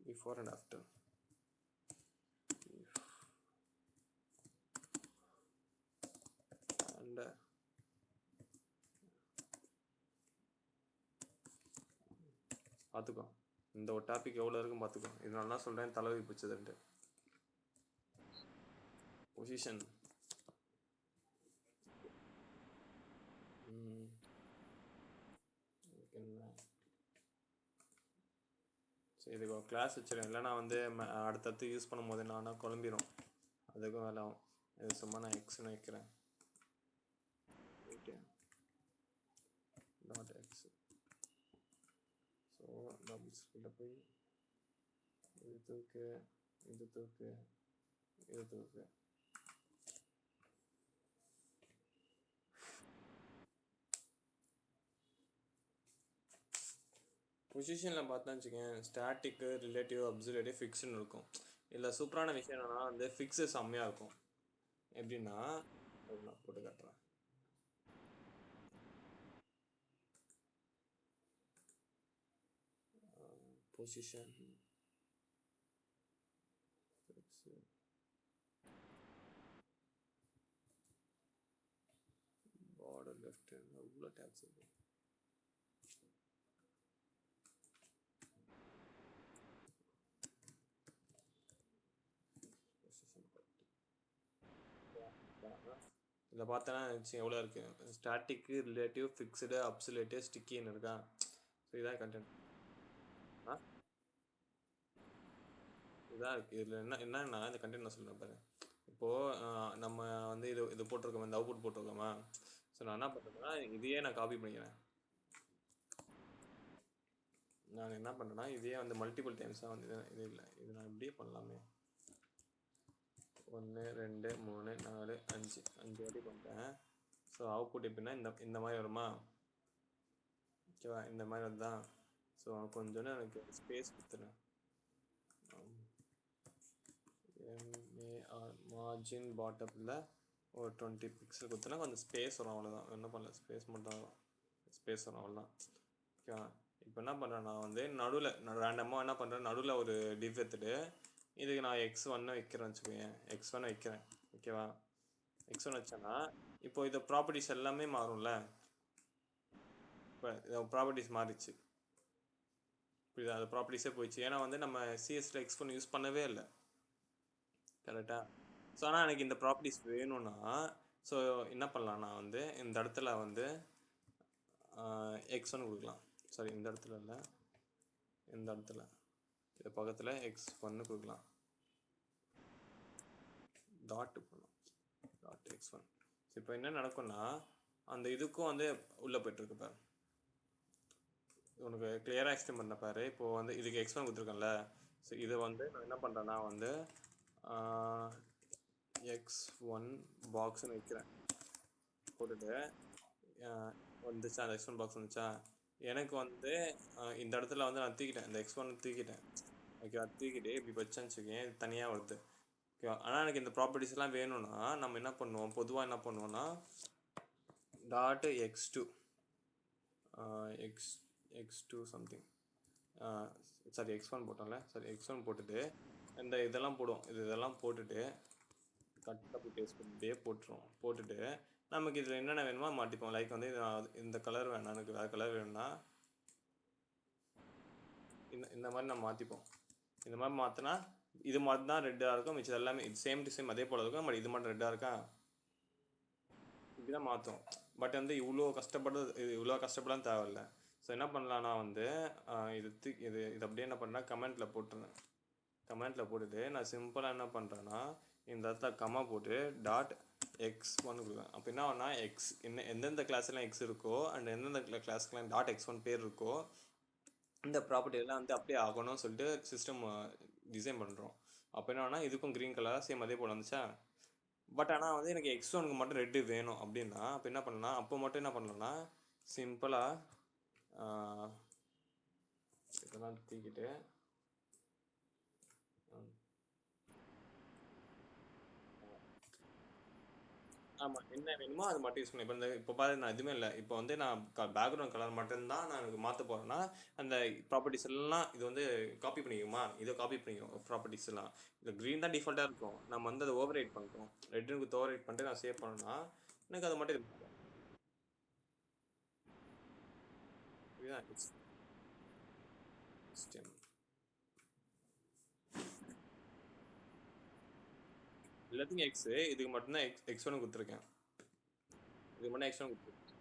before and after. And பார்த்துக்கோ, இந்த ஒரு டாபிக் எவ்வளோ இருக்கும் பார்த்துக்கோ. இதனால தான் சொல்கிறேன் தலைவலி பிடிச்சதுன்ட்டு. பொசிஷன் சரி, இதுக்கு கிளாஸ் வச்சுருக்கேன், இல்லைனா வந்து அடுத்தடுத்து யூஸ் பண்ணும் போது நானா குழம்பிடும், அதுக்கும் வேலை ஆகும். இது சும்மா நான் எக்ஸ்னு வைக்கிறேன், dot X. So double skill போய் இது தூக்கு, இது தூக்கு, இது தூக்கு. பொசிஷனில் பார்த்தா வச்சுக்கேன், ஸ்டாட்டிக்கு, ரிலேட்டிவ், அப்சர்வேட்டிவ், ஃபிக்ஸ்னு இருக்கும். இல்லை சூப்பரான விஷயம் என்னன்னா வந்து ஃபிக்ஸு செம்மையாக இருக்கும். எப்படின்னா நான் போட்டு காட்டுறேன். பொசிஷன் பார்டர் லெஃப்ட் எவ்வளோ டேப்ஸ் இருக்கு. இதில் பார்த்தோன்னா எவ்வளோ இருக்குது, ஸ்டாட்டிக்கு, ரிலேட்டிவ், ஃபிக்ஸ்டு, அப்சல்யூட்டிவ், ஸ்டிக்கின்னு இருக்கா. ஸோ இதான் கண்டென்ட். இதாக இருக்குது. இதில் என்னன்னா இந்த கண்டென்ட் நான் சொல்கிறேன் பாரு. இப்போது நம்ம வந்து இது போட்டிருக்கோமா, இந்த அவுட்புட் போட்டிருக்கோமா. ஸோ நான் என்ன பண்ணுறேன்னா இதையே நான் காப்பி பண்ணிக்கிறேன். நான் என்ன பண்ணுறேன்னா இதையே வந்து மல்டிபிள் டைம்ஸாக வந்து இது இல்லை, இது நான் இப்படியே பண்ணலாமே. 1 2 3 4 5 வாட்டி பண்ணுறேன். ஸோ அவுட்புட் எப்படின்னா இந்த மாதிரி வருமா. ஓகேவா, இந்த மாதிரி தான். ஸோ கொஞ்சம் எனக்கு ஸ்பேஸ் கொடுத்துறேன். MAR மார்ஜின் பாட்டமில் ஒரு 20 பிக்சல் கொடுத்தனா கொஞ்சம் ஸ்பேஸ் வரும், அவ்வளோதான். என்ன பண்ணல, ஸ்பேஸ் மட்டும் வரும், ஸ்பேஸ் வரும், அவ்வளோதான். ஓகேவா. இப்போ என்ன பண்ணுறேன், நான் வந்து நடுவில் ரேண்டமாக என்ன பண்ணுறேன், நடுவில் ஒரு டிவ் எடுத்துட்டு இதுக்கு நான் X1 வைக்கிறேன்னு வச்சுக்கோங்க. X1 வைக்கிறேன். ஓகேவா. X1 வச்சேன்னா இப்போ இது ப்ராப்பர்ட்டிஸ் எல்லாமே மாறும்ல. இப்போ ப்ராப்பர்ட்டிஸ் மாறிச்சு, புரியுதா, அது ப்ராப்பர்ட்டிஸே போயிடுச்சு. ஏன்னா வந்து நம்ம சிஎஸ்ல X1 யூஸ் பண்ணவே இல்லை, கரெக்டா. ஸோ ஆனால் எனக்கு இந்த ப்ராப்பர்ட்டிஸ் வேணும்னா ஸோ என்ன பண்ணலாம், நான் வந்து இந்த இடத்துல வந்து X1 கொடுக்கலாம். சாரி, இந்த இடத்துல இல்லை, இந்த இடத்துல இது பக்கத்தில் X1 கொடுக்கலாம். டாட் பண்ணலாம், டாட் X1. இப்போ என்ன நடக்கும்னா அந்த இதுக்கும் வந்து உள்ளே போய்ட்டுருக்கு பாரு, உனக்கு கிளியராக எக்ஸ்பிளைன் பண்ண பாரு. இப்போ வந்து இதுக்கு X1 கொடுத்துருக்கேன்ல. ஸோ இதை வந்து நான் என்ன பண்ணுறேன்னா வந்து X1 பாக்ஸ்ன்னு வைக்கிறேன், போட்டுட்டு வந்துச்சா, அந்த X1 பாக்ஸ் வந்துச்சா. எனக்கு வந்து இந்த இடத்துல வந்து நான் தூக்கிட்டேன், இந்த X1 தூக்கிட்டேன். ஓகேவா, தூக்கிட்டு இப்படி வச்சேன்னு வச்சுக்கேன், இது தனியாக வருது. ஓகேவா. ஆனால் எனக்கு இந்த ப்ராப்பர்ட்டிஸ்லாம் வேணும்னா நம்ம என்ன பண்ணுவோம், பொதுவாக என்ன பண்ணுவோம்னா dot X2 X2 something, sorry X1 போட்டோம்ல, சாரி X1 போட்டுட்டு இந்த இதெல்லாம் போடுவோம், இதெல்லாம் போட்டுட்டு கட் காப்பி பேஸ்ட் பண்ணிட்டே போட்டுருவோம். போட்டுட்டு நமக்கு இதில் என்னென்ன வேணுமோ மாட்டிப்போம். லைக் வந்து இந்த கலர் வேணாம், எனக்கு வேறு கலர் வேணும்னா இந்த மாதிரி நம்ம மாற்றிப்போம். இந்த மாதிரி மாற்றினா இது மாதிரி தான் ரெட்டாக இருக்கும், மிச்சம் எல்லாமே இது சேம் டு சேம் அதே போல் இருக்கும். பட் இது மட்டும் ரெட்டாக இருக்கா, இப்படி தான் மாற்றும். பட் வந்து இவ்வளோ கஷ்டப்படலாம் தேவையில்லை. ஸோ என்ன பண்ணலான்னா வந்து இது அப்படியே என்ன பண்ணால் கமெண்ட்டில் போட்டுருந்தேன். கமெண்ட்டில் போட்டுட்டு நான் சிம்பிளாக என்ன பண்ணுறேன்னா இந்த இடத்துல கமா போட்டு டாட் X1 கொடுக்குறேன். அப்போ என்ன ஆகுனா எந்தெந்த கிளாஸ்லாம் X இருக்கோ அண்ட் எந்தெந்த கிளாஸ்க்குலாம் டாட் X1 பேர் இருக்கோ இந்த ப்ராப்பர்ட்டி எல்லாம் வந்து அப்படியே ஆகணும்னு சொல்லிட்டு சிஸ்டம் டிசைன் பண்ணுறோம். அப்போ என்ன ஆகுனா இதுக்கும் க்ரீன் கலராக சேம் அதே போல் வந்துச்சா. பட் ஆனால் வந்து எனக்கு X1க்கு மட்டும் ரெட்டு வேணும் அப்படின்னா அப்போ என்ன பண்ணலாம், அப்போ மட்டும் என்ன பண்ணலாம்னா சிம்பிளாக இதெல்லாம் தூக்கிட்டு ஆமாம், என்ன வேணுமோ அது மட்டும் யூஸ் பண்ணி. இப்போ பாரு, நான் எதுவுமே இல்லை. இப்போ வந்து நான் பேக்ரவுண்ட் கலர் மட்டும்தான் நான் எனக்கு மாற்ற போகிறேன்னா அந்த ப்ராப்பர்ட்டிஸ் எல்லாம் இது வந்து காப்பி பண்ணிக்குமா, இதை காப்பி பண்ணிக்கும் ப்ராப்பர்ட்டிஸ் எல்லாம். இது க்ரீன் தான் டிஃபால்ட்டாக இருக்கும், நம்ம வந்து அதை ஓவர் ரைட் பண்ணுறோம். ரெட்டுக்கு ஓவர் ரைட் பண்ணிட்டு நான் சேவ் பண்ணேன்னா எனக்கு அது மட்டும் இது எல்லாத்துக்கும் X, இதுக்கு மட்டும்தான் X1 கொடுத்துருக்கேன். இதுக்கு மட்டும் X1 கொடுத்துருக்கேன்.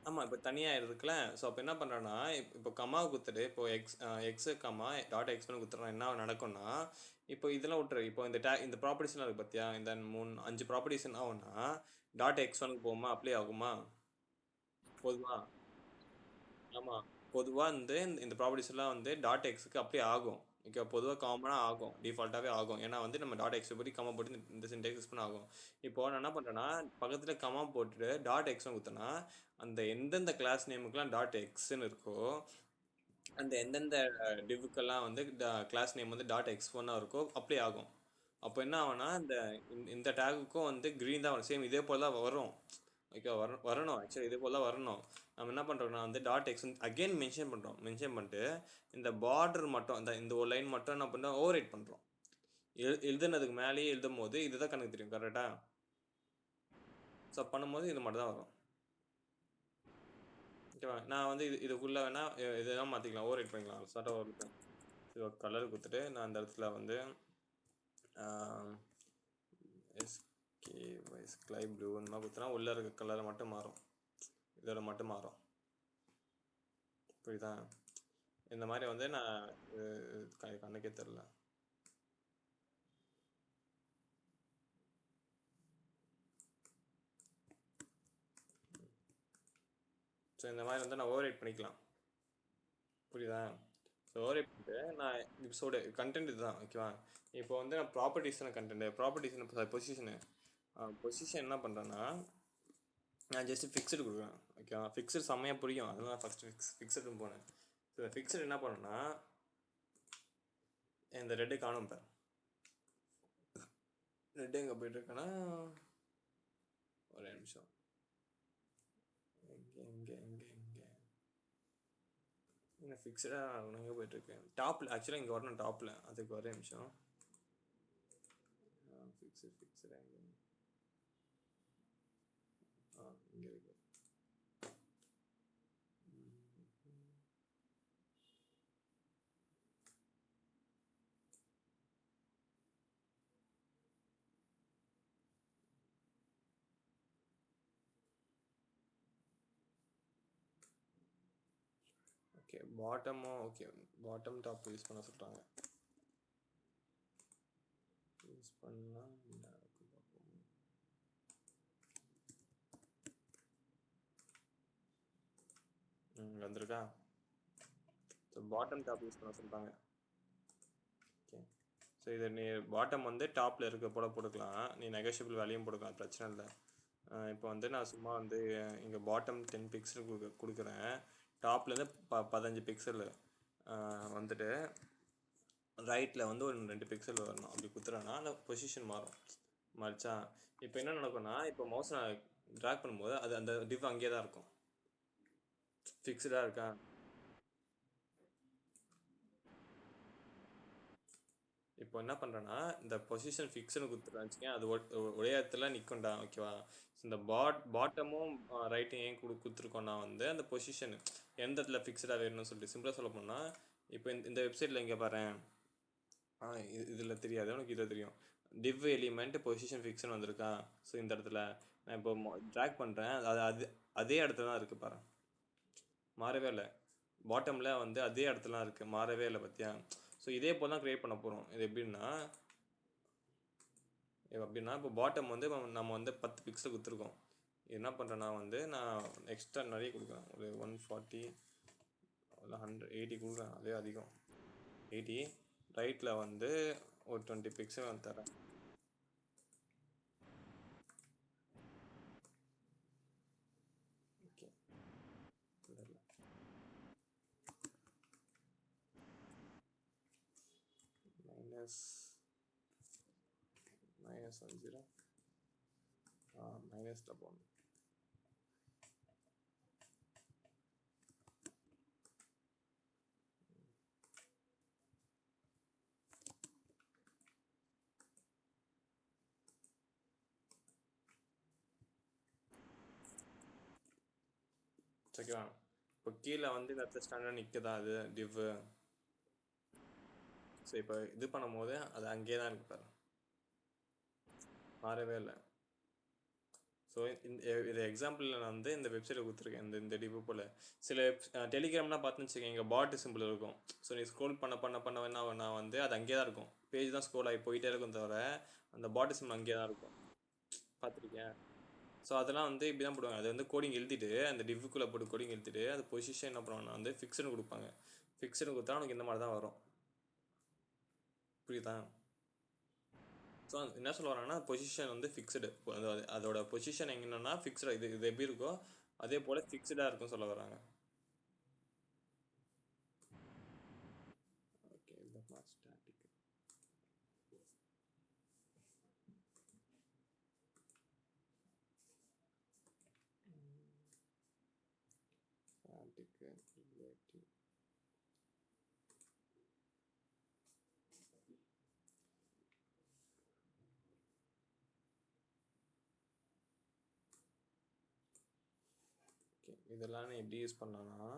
ஆமாம், இப்போ தனியாக இருக்குல்ல. ஸோ அப்போ என்ன பண்ணுறேன்னா இப்போ கமாவை கொடுத்துட்டு இப்போ எக்ஸு கமா டாட் X1 கொடுத்துட்றேன். என்ன நடக்கும்னா இப்போ இதெல்லாம் விட்டுரு. இப்போ இந்த ப்ராப்பர்ட்டிஸ்லாம் இருக்குது பார்த்தியா, இந்த 5 ப்ராப்பர்ட்டிஸ் என்ன ஆகும்னா டாட் X1க்கு போகுமா, அப்ளை ஆகுமா பொதுவாக. ஆமாம், பொதுவாக இந்த ப்ராப்பர்ட்டிஸ் எல்லாம் வந்து டாட் Xக்கு அப்ளை ஆகும். ஓகே, பொதுவாக காமனாக ஆகும், டிஃபால்ட்டாகவே ஆகும். ஏன்னா வந்து நம்ம டாட் X பற்றி கமா போட்டு இந்த சின்டெக்ஸ் யூஸ் பண்ண ஆகும். இப்போ நான் என்ன பண்ணுறேன்னா பக்கத்தில் கமா போட்டுட்டு டாட் X1 கொடுத்தேன்னா அந்த எந்தெந்த கிளாஸ் நேமுக்கெல்லாம் டாட் Xன்னு இருக்கோ அந்த எந்தெந்த டிவுக்கெல்லாம் வந்து கிளாஸ் நேம் வந்து டாட் X1 இருக்கோ அப்ளை ஆகும். அப்போ என்ன ஆகும்னா இந்த டேகுக்கும் வந்து க்ரீன் தான் வரும், சேம் இதே போல் தான் வரும். ஓகே, வரணும் ஆக்சுவலி இதே போல் தான் வரணும். நம்ம என்ன பண்ணுறோம்னா வந்து டாட் X அகெயின் மென்ஷன் பண்ணுறோம். மென்ஷன் பண்ணிட்டு இந்த பார்டர் மட்டும் இந்த ஒரு லைன் மட்டும் என்ன பண்ணுறோம், ஓவர் ரைட் பண்ணுறோம். எழுதுனதுக்கு மேலேயே எழுதும் போது இதுதான் கணக்கு தெரியும், கரெக்டாக. ஸோ பண்ணும்போது இது மட்டும் தான் வரும். ஓகேவா, நான் வந்து இதுக்குள்ளே வேணால் இதெல்லாம் மாற்றிக்கலாம், ஓவர் ரைட் பண்ணிக்கலாம். ஸ்டார்ட் ஓவர் ரைட் கலர் கொடுத்துட்டு நான் அந்த இடத்துல வந்து ஸ்கை ப்ளூ இந்த மாதிரி கொடுத்தனா உள்ளே இருக்க கலரை மட்டும் மாறும், இதோட மட்டும் மாறும், புரியுதா. இந்த மாதிரி வந்து நான் கண்ணுக்கே தெரில. ஸோ இந்த மாதிரி வந்து நான் ஓவர் ரைட் பண்ணிக்கலாம், புரியுதா. ஸோ ஓவர் ரைட் பண்ணிட்டு நான் எபிசோடு கண்டென்ட் இதுதான். ஓகேவா, இப்போ வந்து நான் ப்ராப்பர்ட்டிஸ்னு கண்டென்ட் பொசிஷன் என்ன பண்ணுறேன்னா நான் ஜஸ்ட் ஃபிக்ஸடு கொடுக்குறேன். ஓகேவா, ஃபிக்ஸட் செம்மையாக புரியும், அதனால நான் ஃபஸ்ட்டு ஃபிக்ஸடுன்னு போனேன். ஸோ ஃபிக்ஸட் என்ன பண்ணேன்னா இந்த ரெட்டு காணும். இப்போ ரெட்டு எங்கே போயிட்டுருக்கேன்னா ஒரே நிமிஷம், இங்கே ஃபிக்ஸடாக எங்கே போயிட்டுருக்கேன் டாப்பில். ஆக்சுவலாக இங்கே வரணும் டாப்பில், அதுக்கு ஒரே நிமிஷம். ஃபிக்ஸட் எங்கே இங்கே இருக்கு. ஓகே பாட்டமும் ஓகே, பாட்டம் டாப் யூஸ் பண்ண சொல்கிறாங்க. யூஸ் பண்ணால் வந்திருக்கா. ஸோ பாட்டம் டாப் யூஸ் பண்ண சொல்கிறாங்க. ஓகே, ஸோ இதை நீ பாட்டம் வந்து டாப்பில் இருக்க போல போட்டுக்கலாம், நீ நெகோஷியபிள் வேல்யூம் போட்டுக்கலாம், பிரச்சனை இல்லை. இப்போ வந்து நான் சும்மா வந்து இங்கே பாட்டம் 10 பிக்சல் கொடுக்குறேன், டாப்லேருந்து 15 பிக்சல் வந்துட்டு ரைட்டில் வந்து ஒரு 2 பிக்சல் வரணும். அப்படி குத்துறேன்னா அந்த பொசிஷன் மாறிச்சா. இப்போ என்ன நடக்கும்னா, இப்போ மவுஸ் நான் ட்ராக் பண்ணும்போது அது அந்த டிவ் அங்கேயே தான் இருக்கும், ஃபிக்ஸ்டாக இருக்கா. இப்போ என்ன பண்ணுறேன்னா இந்த பொசிஷன் ஃபிக்ஸ்னு கொடுத்துருந்துச்சிங்க, அது ஒரே இடத்துல நிற்கும்டா. ஓகேவா, இந்த பாட்டமும் ரைட்டும் ஏன் கொடுத்துருக்கோன்னா வந்து அந்த பொசிஷன் எந்த இடத்துல ஃபிக்ஸ்டாக வேணும்னு சொல்லிட்டு சிம்பிளாக சொல்ல போனால், இப்போ இந்த வெப்சைட்டில் இங்கே பாரு, இதில் தெரியாது உனக்கு, இதில் தெரியும். டிவ் எலிமெண்ட் பொசிஷன் ஃபிக்ஸ்னு வந்திருக்கா. ஸோ இந்த இடத்துல நான் இப்போ ட்ராக் பண்ணுறேன், அது அதே இடத்துல தான் இருக்குது பாரு, மாறவே இல்லை. பாட்டமில் வந்து அதே இடத்துலாம் இருக்குது, மாறவே இல்லை பார்த்தியா. ஸோ இதே போல் தான் க்ரியேட் பண்ண போகிறோம். இது எப்படின்னா இப்போ பாட்டம் வந்து நம்ம வந்து 10 பிக்சல் கொடுத்துருக்கோம். என்ன பண்ணுறேன்னா வந்து நான் எக்ஸ்ட்ரா நிறைய கொடுக்குறேன், ஒரு 140 180 கொடுக்குறேன், அதே அதிகம் 80. ரைட்டில் வந்து ஒரு 20 பிக்சல் தரேன். ஓகே, -10 மைனஸில் போகணும். ஓகேவா, இப்போ கீழே வந்து இந்த இடத்துல ஸ்டாண்டர்ட் நிற்குதா அது டிவ். ஸோ இப்போ இது பண்ணும்போது அது அங்கேயே தான் இருக்கு பாரு, மாறவே இல்லை. ஸோ இது எக்ஸாம்பிளில் நான் வந்து இந்த வெப்சைட்டில் கொடுத்துருக்கேன். இந்த டிவ் போல் சில டெலிகிராம்லாம் பார்த்துன்னு வச்சுக்கேன், இங்கே பாட்டு சிம்பிள் இருக்கும். ஸோ நீ ஸ்க்ரோல் பண்ண வேணா வந்து அது அங்கேயே தான் இருக்கும், பேஜ் தான் ஸ்க்ரோல் ஆகி போயிட்டே இருக்கும், தவிர அந்த பாட்டு சிம்பிள் அங்கேயே தான் இருக்கும். பார்த்துருக்கேன். ஸோ அதெல்லாம் வந்து இப்படி தான் போடுவாங்க. அது வந்து கோடிங் எழுதிட்டு அந்த டிவ்வுக்குள்ளே போட்டு கோடிங் எழுதிட்டு அது பொசிஷன் என்ன பண்ணுவாங்கன்னா வந்து ஃபிக்ஸ்னு கொடுப்பாங்க. ஃபிக்ஸ்னு கொடுத்தா உனக்கு இந்த மாதிரி தான் வரும், புரியுதா. ஸோ என்ன சொல்ல வராங்கன்னா பொசிஷன் வந்து ஃபிக்ஸ்டு, அதோட பொசிஷன் எங்கன்னா ஃபிக்ஸ்டாக இது எப்படி இருக்கோ அதே போல் ஃபிக்ஸ்டாக இருக்கும் சொல்ல வராங்க. ஓகே, இந்த ஸ்டாட்டிக் ரிலேட்டிவ். ஓகே, இதெல்லாம் எப்படி யூஸ் பண்ணலாம்னா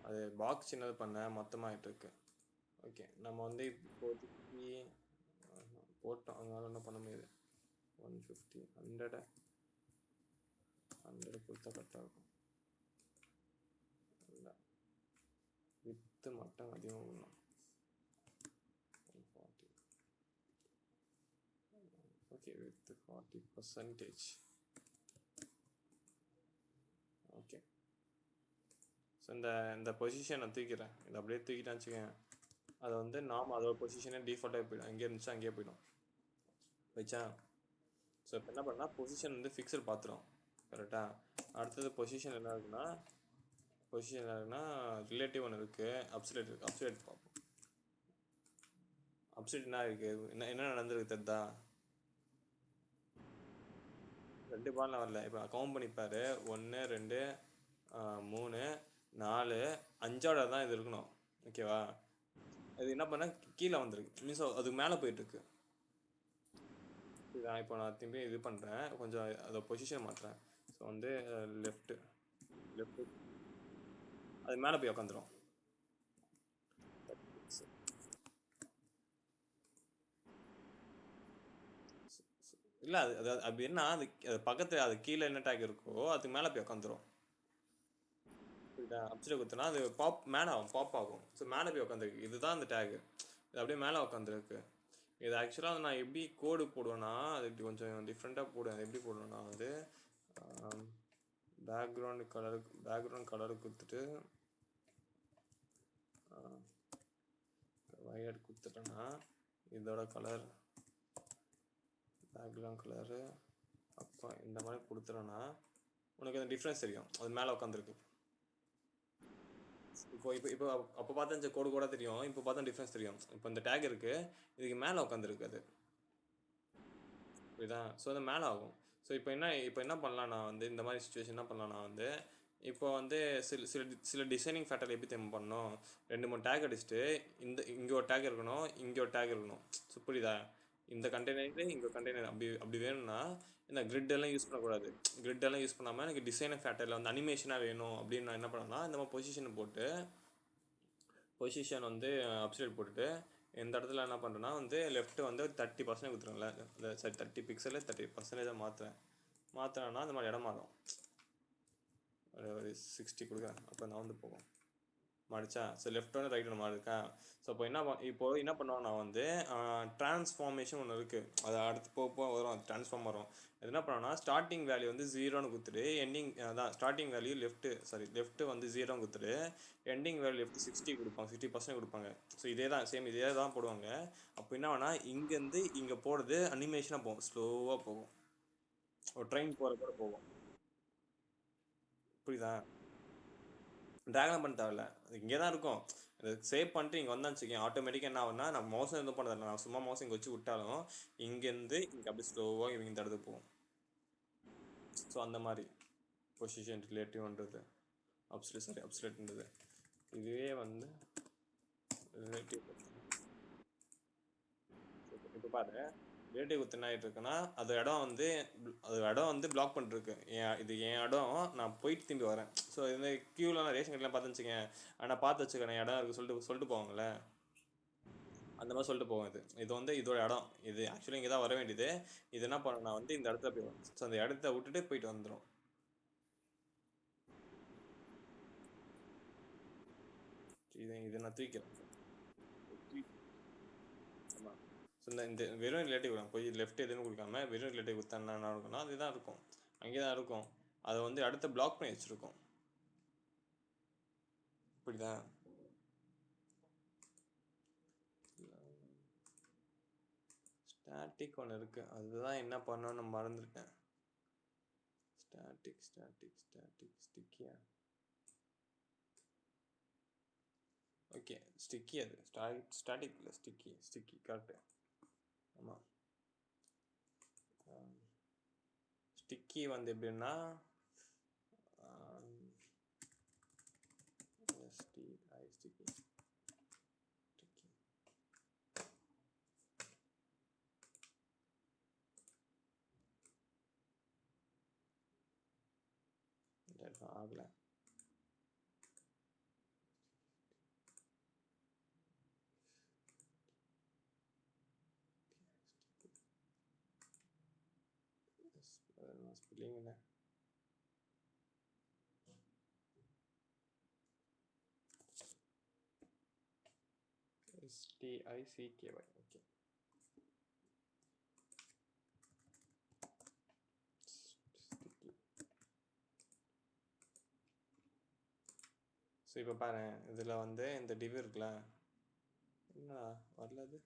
அது பாக்ஸ் சின்னது பண்ண மொத்தமாகிட்டு இருக்கு. ஓகே, நம்ம வந்து இப்போதைக்கு போட்டோம், அதனால என்ன பண்ண முடியாது. 150 100 கொடுத்தா கரெக்டாக இருக்கும். இல்லை, வித்து மட்டும் அதிகம் பண்ணலாம். 140 Okay, with 40%. Okay. ஸோ இந்த பொசிஷனை தூக்கிறேன், இதை அப்படியே தூக்கிட்டேன்னு வச்சுக்கேன். அதை வந்து நாம் அதோட பொசிஷனே டிஃபால்ட்டாக போயிடும், அங்கேயே இருந்துச்சு அங்கேயே போயிடும். வச்சா ஸோ இப்போ என்ன பண்ணால் பொசிஷன் வந்து ஃபிக்ஸட் பார்த்துரும். கரெக்டாக. அடுத்தது பொசிஷன் என்ன இருக்குன்னா ரிலேட்டிவ் ஒன்று இருக்குது, அப்சலேட் இருக்குது. அப்சலேட் பார்ப்போம். அப்சலேட் என்ன இருக்குது, என்ன நடந்திருக்கு தெரியுதா? 2 பால்லாம் வரல. இப்போ கவுண்ட் பண்ணிப்பாரு, 1 2 3 4 5ஓட தான் இது இருக்கணும். ஓகேவா? அது என்ன பண்ண கீழே வந்துருக்கு, மீன்ஸ் அதுக்கு மேலே போயிட்டுருக்கு. இதுதான் இப்போ நான் திரும்பி இது பண்ணுறேன், கொஞ்சம் அதை பொசிஷன் மாற்றுறேன். ஸோ வந்து லெஃப்ட்டு அது மேலே போய் உட்காந்துரும். இல்லை அது அது அப்படி என்ன, அது பக்கத்தில் அது கீழே என்ன டேக் இருக்கோ அதுக்கு மேலே போய் உட்காந்துரும். புரியுதா? அப்சைட் குத்துனா அது மேலே ஆகும், பாப் ஆகும். ஸோ மேலே போய் உட்காந்துருக்கு. இதுதான் அந்த டேக், இது அப்படியே மேலே உட்காந்துருக்கு. இது ஆக்சுவலாக நான் எப்படி கோடு போடுவேன்னா, அது இப்படி கொஞ்சம் டிஃப்ரெண்ட்டாக போடுவேன். எப்படி போடுவேன்னா வந்து பேக்ரவுண்ட் கலருக்கு கொடுத்துட்டு வயர்ட் கொடுத்துட்டேன்னா இதோட கலர் பேக்ரவுண்ட் கலரு அப்போ இந்த மாதிரி கொடுத்துட்டோன்னா உனக்கு அந்த டிஃப்ரென்ஸ் தெரியும், அது மேலே உட்காந்துருக்கு. இப்போ அப்போ பார்த்தா கோடு கூட தெரியும், இப்போ பார்த்தா டிஃப்ரென்ஸ் தெரியும். இப்போ இந்த டேக் இருக்குது, இதுக்கு மேலே உட்காந்துருக்கு அது. புரியுதா? ஸோ அது மேலே ஆகும். ஸோ இப்போ என்ன பண்ணலாம், நான் வந்து இந்த மாதிரி சுச்சுவேஷன் என்ன பண்ணலாம், நான் வந்து இப்போ வந்து சில டிசைனிங் ஃபேக்டர் எப்படி தெரியும் பண்ணணும், 2 3 டேக் அடிச்சுட்டு இங்கே ஒரு டேக் இருக்கணும், இங்கே ஒரு டேக் இருக்கணும். ஸோ புரியுதா? இந்த கண்டெய்னர் இங்கே கண்டெய்னர் அப்படி வேணும்னா இந்த கிரிட் எல்லாம் யூஸ் பண்ணக்கூடாது. கிரிட் எல்லாம் யூஸ் பண்ணாமல் எனக்கு டிசைனிங் ஃபேக்டரில் வந்து அனிமேஷனாக வேணும் அப்படின்னு நான் என்ன பண்ணேன்னா, இந்த மாதிரி பொசிஷன் வந்து அப்சைட் போட்டுட்டு இந்த இடத்துல என்ன பண்ணுறேன்னா வந்து லெஃப்ட் வந்து 30% கொடுத்துருங்களேன். சரி 30 பிக்சலில் 30% மாற்றினேன்னா இந்த மாதிரி இடம் மாறும். ஒரு 60 கொடுக்குறேன், அப்போ நான் வந்து போகும் மாறிச்சா. ஸோ லெஃப்ட் ஒன்று ரைட் ஒன்று மாறி இருக்கா. ஸோ இப்போ என்ன பண்ணுவோம், நான் வந்து ட்ரான்ஸ்ஃபார்மேஷன் ஒன்று இருக்குது, அது அடுத்து போக வரும், அது ட்ரான்ஸ்ஃபார்ம் வரும். அது என்ன பண்ணோன்னா ஸ்டார்டிங் வேல்யூ வந்து 0ன்னு கொடுத்துட்டு எண்டிங் அதான் ஸ்டார்டிங் வேல்யூ லெஃப்ட் வந்து 0 கொடுத்துட்டு எண்டிங் வேல்யூ லெஃப்ட் 60 கொடுப்பாங்க, 60% கொடுப்பாங்க. ஸோ இதே தான் போடுவாங்க. அப்போ என்ன வேணா இங்கேருந்து இங்கே போகிறது அனிமேஷனாக போகும், ஸ்லோவாக போகும், ஒரு ட்ரெயின் போகிற கூட போகும். புரியுதா? ட்ராகன் பண்ண தேவையில்ல, அது இங்கே தான் இருக்கும். அது சேவ் பண்ணிட்டு இங்கே வந்தான்னு வச்சுக்கேன், ஆட்டோமேட்டிக்காக என்ன ஆகுனா நான் மோசம் எதுவும் பண்ணதில்லை, நான் சும்மா மோசம் இங்கே வச்சு விட்டாலும் இங்கேருந்து இங்கே அப்படியே ஸ்லோவாக இவங்க இந்த இடத்துக்கு போகும். ஸோ அந்த மாதிரி பொசிஷன் ரிலேட்டிவ்ன்றது அப்சலேட்ன்றது இதுவே வந்து ரிலேட்டிவ். இப்போ பாரு, ரிலேட்டிவ் குத்து என்ன ஆகிட்டு இருக்குன்னா அது இடம் வந்து பிளாக் பண்ணிருக்கு. இது என் இடம், நான் போயிட்டு திரும்பி வரேன். ஸோ இந்த க்யூவில் நான் ரேஷன் கடைலாம் பார்த்து வச்சுக்கேன், ஆனால் பார்த்து வச்சுக்கேன் இடம் இருக்குது சொல்லிட்டு போவாங்கள்ல, அந்த மாதிரி சொல்லிட்டு போவோம். இது வந்து இதோட இடம், இது ஆக்சுவலி இங்கே தான் வர வேண்டியது. இது என்ன பண்ண, நான் வந்து இந்த இடத்துல போயிடுவேன். ஸோ அந்த இடத்த விட்டுட்டு போயிட்டு வந்துடும். இது நான் தூக்கிறேன். ஆமாம். ஸோ இந்த வெறும் ரிலேட்டிவ் போய் லெஃப்ட் எதுன்னு கொடுக்காம வெறும் ரிலேட்டிவ் கொடுத்தா என்ன இருக்கும்னா அதுதான் இருக்கும், அங்கே தான் இருக்கும். அதை வந்து அடுத்த பிளாக் பண்ணி வச்சுருக்கோம். புரியுதா? ஸ்டாட்டிக் ஒன்று இருக்குது, அதுதான் என்ன பண்ணணும்னு மறந்துட்டேன். ஸ்டிக்கியா? ஓகே ஸ்டிக்கி, அது ஸ்டாட்டிக் இல்லை, ஸ்டிக்கி கரெக்டு. ஆமாம். ஸ்டிக்கி வந்து எப்படின்னா ஸ்டிக்கி ஆகலை. ஸ்பெல்லிங் என்ன? STICKY. ஓகே ஸோ இப்போ பாரு, இதில் வந்து இந்த டிவ் இருக்குல்ல, என்ன வரல அது.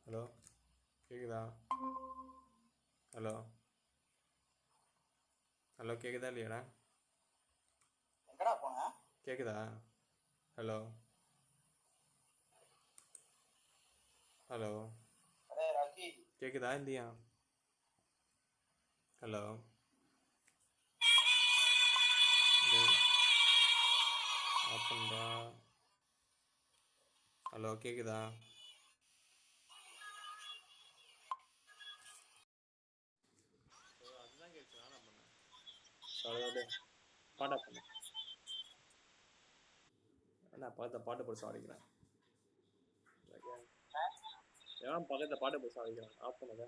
ஹலோ, கேக்குதா? ஹலோ ஹலோ, கேக்குதா இல்லையாடா? எங்கடா போன? கேக்குதா? ஹலோ ஹலோ, அடே ராக்கி, கேக்குதா இல்லையா? ஹலோ, ஆஃப் பண்ணுறா. ஹலோ, கேக்குதா? அதுதான் கேட்குது, நான் பண்ணேன் பாட்டா பண்ண. நான் பாட்டு போட்டு சாடிக்கிறேன். ஏன் பக்கத்தில் பாட்டு போட்டு சாடிக்கிறேன்? ஆஃப் பண்ணத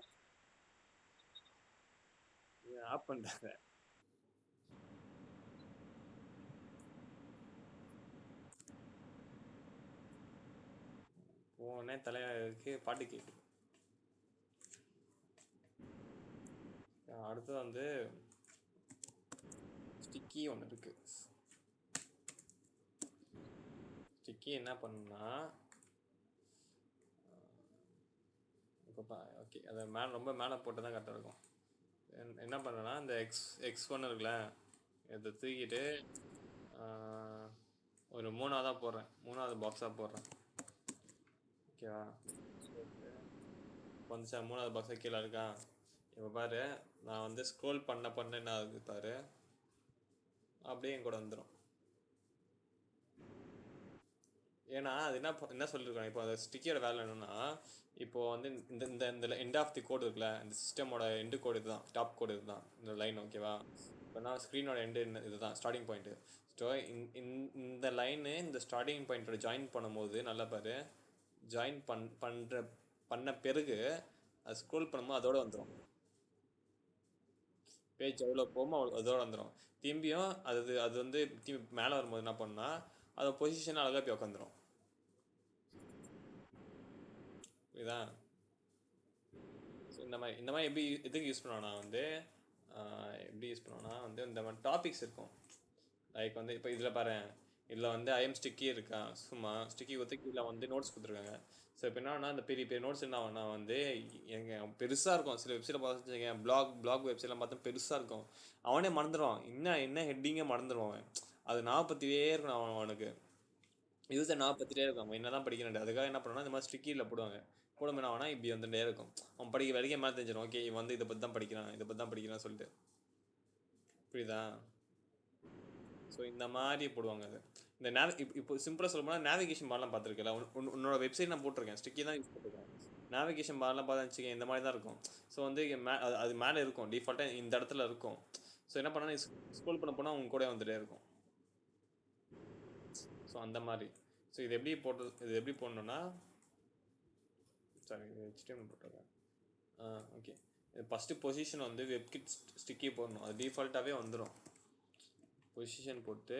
ஆஃப் பண்ணிட்டாங்க. போனே தலைக்கு பாட்டு கேட்குது. அடுத்து வந்து ஸ்டிக்கி ஒன்று இருக்கு. ஸ்டிக்கி என்ன பண்ணுன்னா, இப்போ ஓகே, அதை மேலே ரொம்ப மேலே போட்டு தான் கரெக்டாக இருக்கும். என்ன பண்ணுறேன்னா, இந்த எக்ஸ்1 இருக்குல்ல, இதை தூக்கிட்டு ஒரு 3ஆவதாக போடுறேன், 3ஆவது பாக்ஸாக போடுறேன். ஓகேவா? வந்துச்சா? 3ஆவது பாக்ஸாக கீழே இருக்கா? இப்போ பாரு, நான் வந்து ஸ்க்ரோல் பண்ண என்ன ஆகுது பாரு, அப்படியே என் கூட வந்துடும். ஏன்னா அது என்ன சொல்லியிருக்காங்க, இப்போ அந்த ஸ்டிக்கியோட வேலை என்னென்னா, இப்போ வந்து இந்த இந்த இந்த எண்ட் ஆஃப் தி கோடு இருக்குல்ல, இந்த சிஸ்டமோட எண்டு கோடு இதுதான், டாப் கோடு இதுதான் இந்த லைன். ஓகேவா? இப்போ நான் ஸ்க்ரீனோட எண்டு இதுதான் ஸ்டார்டிங் பாயிண்ட்டு. ஸோ இந்த லைனு இந்த ஸ்டார்டிங் பாயிண்ட்டோட ஜாயின் பண்ணும்போது நல்லா பாரு, ஜாயின் பண்ண பிறகு அது ஸ்க்ரோல் பண்ணும்போது அதோட வந்துடும். பேஜ் எவ்வளோ போகுமோ அதோட வந்துடும். திரும்பியும் அது வந்து திரும்பி மேலே வரும்போது என்ன பண்ணால் அதை பொசிஷன் அழகாக போய் உட்காந்துரும். புரியுதா? ஸோ இந்த மாதிரி எப்படி எதுக்கு யூஸ் பண்ணுவேன்னா வந்து, எப்படி யூஸ் பண்ணுவேன்னா வந்து, இந்த மாதிரி டாபிக்ஸ் இருக்கும். லைக் வந்து இப்போ இதில் பாரு, இதில் வந்து ஐஎம் ஸ்டிக்கி இருக்கா, சும்மா ஸ்டிக்கி கொடுத்து கீழே வந்து நோட்ஸ் கொடுத்துருக்காங்க. ஸோ இப்போ என்னன்னா, இந்த பெரிய பெரிய நோட்ஸ் என்ன ஆகும்னா வந்து எங்கள் பெருசாக இருக்கும். சில வெப்சைட்டில் பார்த்துருக்கீங்க, பிளாக் வெப்சைட்லாம் பார்த்தா பெருசாக இருக்கும். அவனே மறந்துடுவான், என்ன ஹெட்டிங்கே மறந்துடுவான். அது நாற்பத்தியே இருக்கணும் அவனுக்கு. யூஸர் நாற்பத்திட்டே இருக்கும், அவன் என்ன தான் படிக்கிறான். அதுக்காக என்ன பண்ணுவான்னா, இந்த மாதிரி ஸ்டிக்கியில் போடுவாங்க. போடும்போது என்ன ஆகும்னா இப்படி வந்துட்டே இருக்கும். அவன் படிக்க வரைக்கும் மேலே தெரிஞ்சிடும். ஓகே, இவன் வந்து இதை பற்றி தான் படிக்கிறான்னு சொல்லிட்டு. புரியுதா? ஸோ இந்த மாதிரி போடுவாங்க. அது இந்த இப்போ சிம்பிளாக சொல்ல போனால் நேவிகேஷன் பார்லாம் பார்த்துருக்கல, உன்னோட வெப்சைட் நான் போட்டிருக்கேன், ஸ்டிக்கி தான் யூஸ் பண்ணிருக்கேன். நேவிகேஷன் பார்லாம் பார்த்தா வச்சுக்கேன், இந்த மாதிரி தான் இருக்கும். ஸோ வந்து அது மேலே இருக்கும், டிஃபால்ட்டாக இந்த இடத்துல இருக்கும். ஸோ என்ன பண்ணால் நீ ஸ்க்ரோல் பண்ண போனால் உங்க கூட வந்துட்டே இருக்கும். ஸோ அந்த மாதிரி. ஸோ இது எப்படி போடணுன்னா, சாரி, இது HTML போட்டிருக்கேன். ஓகே, ஃபஸ்ட்டு பொசிஷன் வந்து வெப்கிட் ஸ்டிக்கி போடணும். அது டிஃபால்ட்டாகவே வந்துடும். பொசிஷன் போட்டு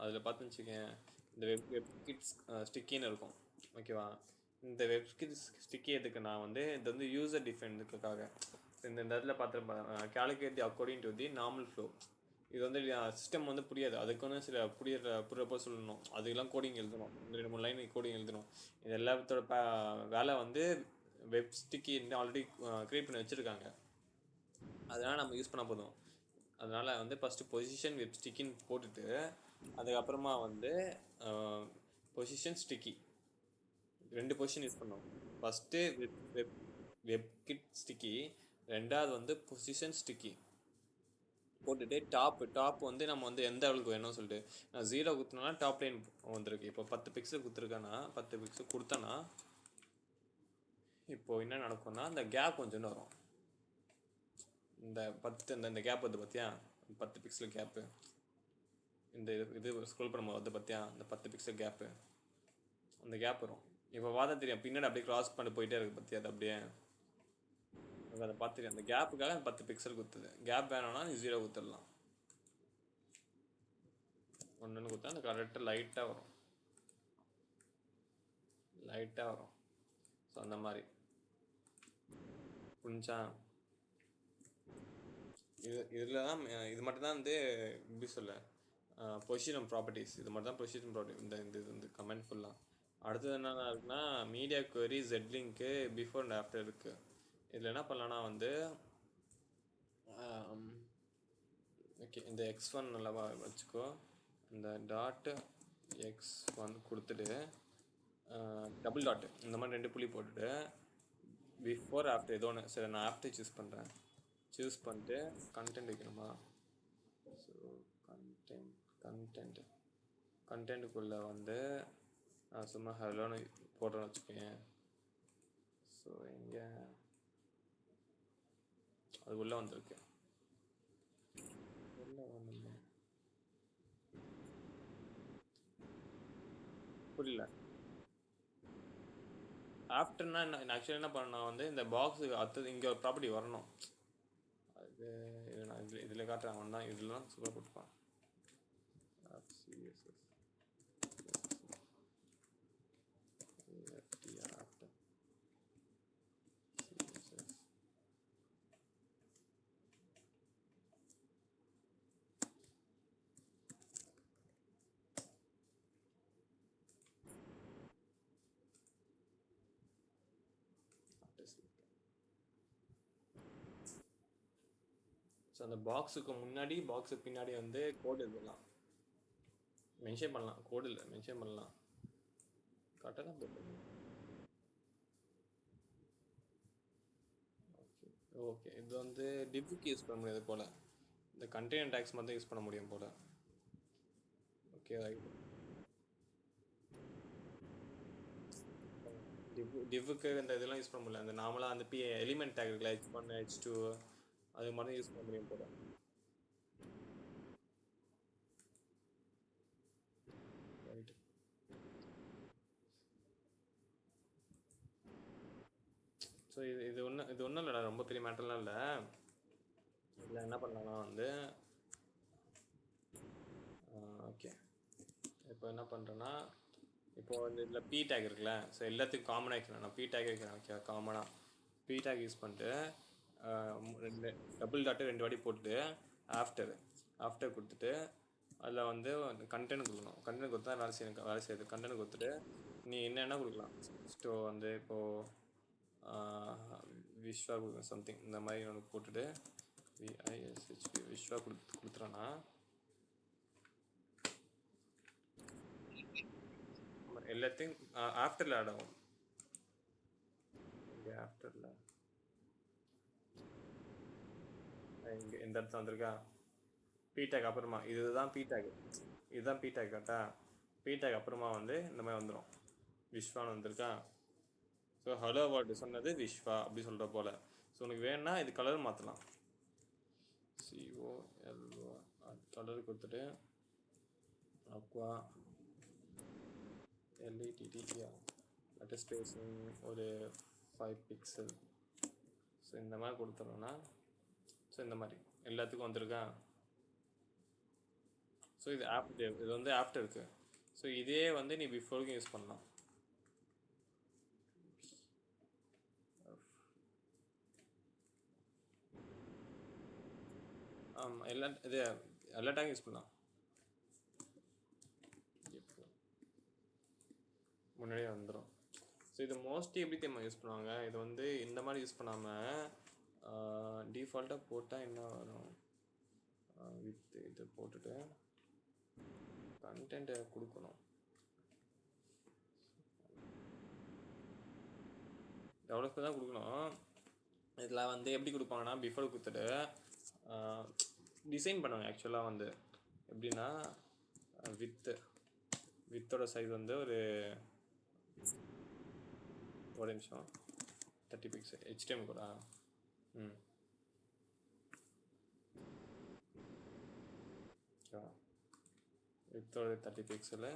அதில் பார்த்துன்னு வச்சுக்கேன், இந்த வெப்கிட்ஸ் ஸ்டிக்கின்னு இருக்கும். ஓகேவா? இந்த வெப்கிட்ஸ் ஸ்டிக்கி எதுக்கு நான் வந்து இது வந்து யூசர் டிஃபைனுக்காக இந்த இடத்துல பார்த்துருப்பேன், calculate according to the normal flow. இது வந்து சிஸ்டம் வந்து புரியாது, அதுக்கு வந்து சில புரியப்போ சொல்லணும், அதுக்கெல்லாம் கோடிங் எழுதணும், 2-3 லைன் கோடிங் எழுதணும். இது எல்லாத்தோட வேலை வந்து வெப் ஸ்டிக்கி ஆல்ரெடி க்ரியேட் பண்ணி வச்சுருக்காங்க, அதனால் நம்ம யூஸ் பண்ண போதும். அதனால் வந்து ஃபஸ்ட்டு பொசிஷன் வெப் ஸ்டிக்கின்னு போட்டுட்டு அதுக்கப்புறமா வந்து பொசிஷன் ஸ்டிக்கி 2 பொசிஷன் யூஸ் பண்ணோம். ஃபஸ்ட்டு வெப்கிட் ஸ்டிக்கி, ரெண்டாவது வந்து பொசிஷன் ஸ்டிக்கி போட்டுட்டு டாப் வந்து நம்ம வந்து எந்த அளவுக்கு வேணும்னு சொல்லிட்டு, நான் 0 குத்துனா டாப் லைன் வந்திருக்கு. இப்போ 10 பிக்சல் கொடுத்துருக்கேன்னா 10 பிக்சல் கொடுத்தேன்னா இப்போது என்ன நடக்கும்னா, இந்த கேப் கொஞ்சோன்னு வரும். இந்த கேப் வந்து பார்த்தியா, 10 பிக்சல் கேப்பு. இந்த இது ஸ்க்ரோல் பண்ணும்போது அதை பற்றியா அந்த 10 பிக்சல் கேப்பு, அந்த கேப் வரும். இப்போ பார்த்தா தெரியும் பின்னாடி அப்படியே கிராஸ் பண்ணி போயிட்டே இருக்கு பற்றி அது அப்படியே அதை பார்த்து தெரியும். அந்த கேப்புக்காக 10 பிக்சல் குத்துது. கேப் வேணும்னா நீ 0 குத்துடலாம். ஒன்றுன்னு குத்தா அந்த கரெக்டாக லைட்டாக வரும், லைட்டாக வரும். ஸோ அந்த மாதிரி புரிஞ்சா? இதில் தான் இது மட்டும் தான் வந்து எப்படி சொல்ல பொசிஷன் ப்ராப்பர்ட்டிஸ். இது மட்டும் தான் பொசிஷன் ப்ராப்பர்ட்டி இந்த இந்த இது வந்து கமெண்ட் ஃபுல்லாக. அடுத்தது என்னென்ன இருக்குன்னா மீடியா குவரி, ஜெட் லிங்க்கு, பிஃபோர் அண்ட் ஆஃப்டர் இருக்குது. இதில் என்ன பண்ணலான்னா வந்து ஓகே இந்த x1 நல்லா வச்சுக்கோ. இந்த டாட் x1 கொடுத்துட்டு டபுள் டாட் இந்த மாதிரி 2 புள்ளி போட்டுட்டு பிஃபோர் ஆஃப்டர் ஏதோ ஒன்று. சரி நான் ஆஃப்டர் சூஸ் பண்ணுறேன். சூஸ் பண்ணிட்டு கண்டென்ட் வைக்கணுமா? ஸோ கண்டென்ட்டுக்குள்ளே வந்து நான் சும்மா ஹலோன்னு போடுறேன்னு வச்சுக்கோங்க. ஸோ எங்கே அது உள்ளே வந்திருக்கு, உள்ளே வந்து புரியல. ஆஃப்டர்னா என்ன ஆக்சுவலி என்ன பண்ணணும் வந்து இந்த பாக்ஸுக்கு அடுத்தது இங்கே ஒரு ப்ராப்பர்ட்டி வரணும். அது இது நான் இதில் காட்டுறேன். அவன் தான் இதில் தான் சூப்பராக போட்டுப்பான். ஸோ அந்த பாக்ஸுக்கு முன்னாடி பாக்ஸுக்கு பின்னாடி வந்து கோடு எழுதலாம், மென்ஷன் பண்ணலாம். கோடு இல்லை மென்ஷன் பண்ணலாம். கரெக்டாக தான் போட்டு. ஓகே இது வந்து டிப்புக்கு யூஸ் பண்ண முடியாது போல், இந்த கண்டெய்னர் டேக்ஸ் மட்டும் யூஸ் பண்ண முடியும் போல். Okay right. டிவ்வுக்கு இந்த இதெல்லாம் யூஸ் பண்ண முடியல. அந்த நார்மலாக அந்த எலிமெண்ட் டேக் இருக்குல்ல h1 h2 அது மட்டும் யூஸ் பண்ண முடியும் போல. ரைட். ஸோ இது ஒன்றும் இல்லைடா, ரொம்ப பெரிய மேட்டர்லாம் இல்லை. இதில் என்ன பண்ணலாம்னா வந்து ஓகே இப்போ என்ன பண்ணுறேன்னா இப்போ வந்து இதில் பி டேக் இருக்குல்ல. ஸோ எல்லாத்துக்கும் காமனாக வைக்கிறேன். நான் பி டேக் வைக்கிறேன். ஓகே காமனாக பி டேக் யூஸ் பண்ணிட்டு டபுள் டாட்டு 2 வாட்டி போட்டுட்டு ஆஃப்டர் கொடுத்துட்டு அதில் வந்து கண்டென்ட் கொடுக்கணும். கண்டென்ட் கொடுத்தா வேலை செய்யுது. கண்டென்ட் கொடுத்துட்டு நீ என்னென்ன கொடுக்கலாம். ஸோ வந்து இப்போது விஸ்வா கொடுக்கணும் சம்திங் இந்த மாதிரி ஒன்று போட்டுட்டு விஐஎஸ்ஹெச்பி விஸ்வா கொடுத்துறேன்னா எல்லாத்தையும் ஆஃப்டரில் ஆட் ஆகும். இங்கே ஆஃப்டரில் இங்கே இந்த இடத்துல வந்திருக்கா பிடேக் அப்புறமா இதுதான் பிடேக் கரெக்டா. பிடேக் அப்புறமா வந்து இந்த மாதிரி வந்துடும் விஸ்வான்னு வந்திருக்கா. ஸோ ஹலோ வேர்டு சொன்னது விஸ்வா அப்படி சொல்கிற போல். ஸோ உனக்கு வேணும்னா இது கலர் மாற்றலாம். COLO கலர் கொடுத்துட்டு அக்வா LETTER லெட்டர் ஸ்பேஸிங் ஒரு 5 பிக்சல். ஸோ இந்த மாதிரி கொடுத்துறோன்னா ஸோ இந்த மாதிரி எல்லாத்துக்கும் வந்திருக்கா. ஸோ இது இது வந்து ஆஃப்டர் இருக்குது. ஸோ இதே வந்து நீ பிஃபோருக்கும் யூஸ் பண்ணலாம். ஆமாம் எல்லா டேக்கும் யூஸ் பண்ணலாம். முன்னாடியே வந்துடும். ஸோ இது மோஸ்ட்லி எப்படி தெரியுமா யூஸ் பண்ணுவாங்க. இது வந்து இந்த மாதிரி யூஸ் பண்ணாமல் டிஃபால்ட்டாக போட்டால் என்ன வரும் வித் இது போட்டுட்டு கண்டென்ட்டை கொடுக்கணும். டெவலப்பர் தான் கொடுக்கணும். இதில் வந்து எப்படி கொடுப்பாங்கன்னா பிஃபோர் கொடுத்துட்டு டிசைன் பண்ணுவாங்க. ஆக்சுவலாக வந்து எப்படின்னா வித்தோட சைஸ் வந்து ஒரு நிமிஷம் 30 பிக்சல் HTML கூட வித் ஒரு 30 பிக்சலு,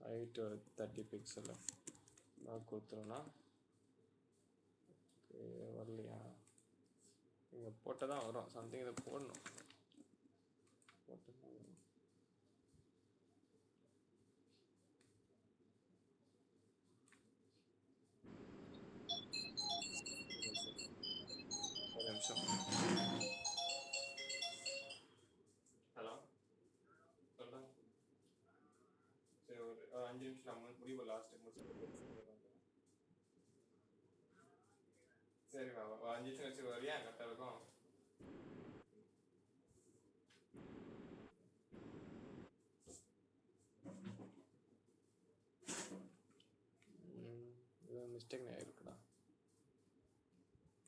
ஹைட் ஒரு 30 பிக்சலு நான் கொடுத்துருவேன்னா. வரலையா? இங்கே போட்டால் தான் வரும். சம்திங் இதை போடணும். போட்டால் தான் வரும். ஒரு நிமிஷம். ஹலோ, சொல்லுங்க. சரி, ஒரு 5 நிமிஷம் நம்ம முடிவு லாஸ்ட்டு முடிச்சு. சரி, வா 5 நிமிஷம் கழிச்சு வரியா? கரெக்டாக இருக்கும். இது மிஸ்டேக் இருக்குடா.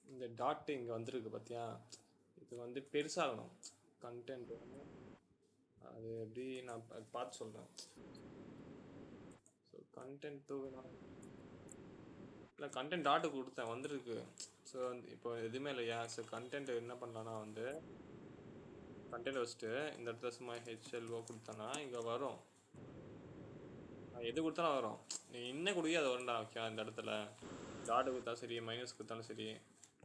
இந்த டாட் இங்கே வந்துருக்கு பார்த்தியா? இது வந்து பெருசாகணும் கண்டென்ட். அது எப்படி நான் பார்த்து சொல்கிறேன். ஸோ கண்டென்ட் தூக்கணும் இல்லை, கண்டென்ட் டாட்டு கொடுத்தேன் வந்துருக்கு. ஸோ வந்து இப்போ எதுவுமே இல்லையா? ஸோ கண்டென்ட் என்ன பண்ணலான்னா வந்து கண்டென்ட் வச்சுட்டு இந்த இடத்துல சும்மா ஹெச்எல்ஓ கொடுத்தேன்னா இங்கே வரும். நான் எது கொடுத்தாலும் வரும். நீ இன்னும் கொடுக்க அது வரும்டா. ஓகே, இந்த இடத்துல டாட்டு கொடுத்தாலும் சரி, மைனஸ் கொடுத்தாலும் சரி,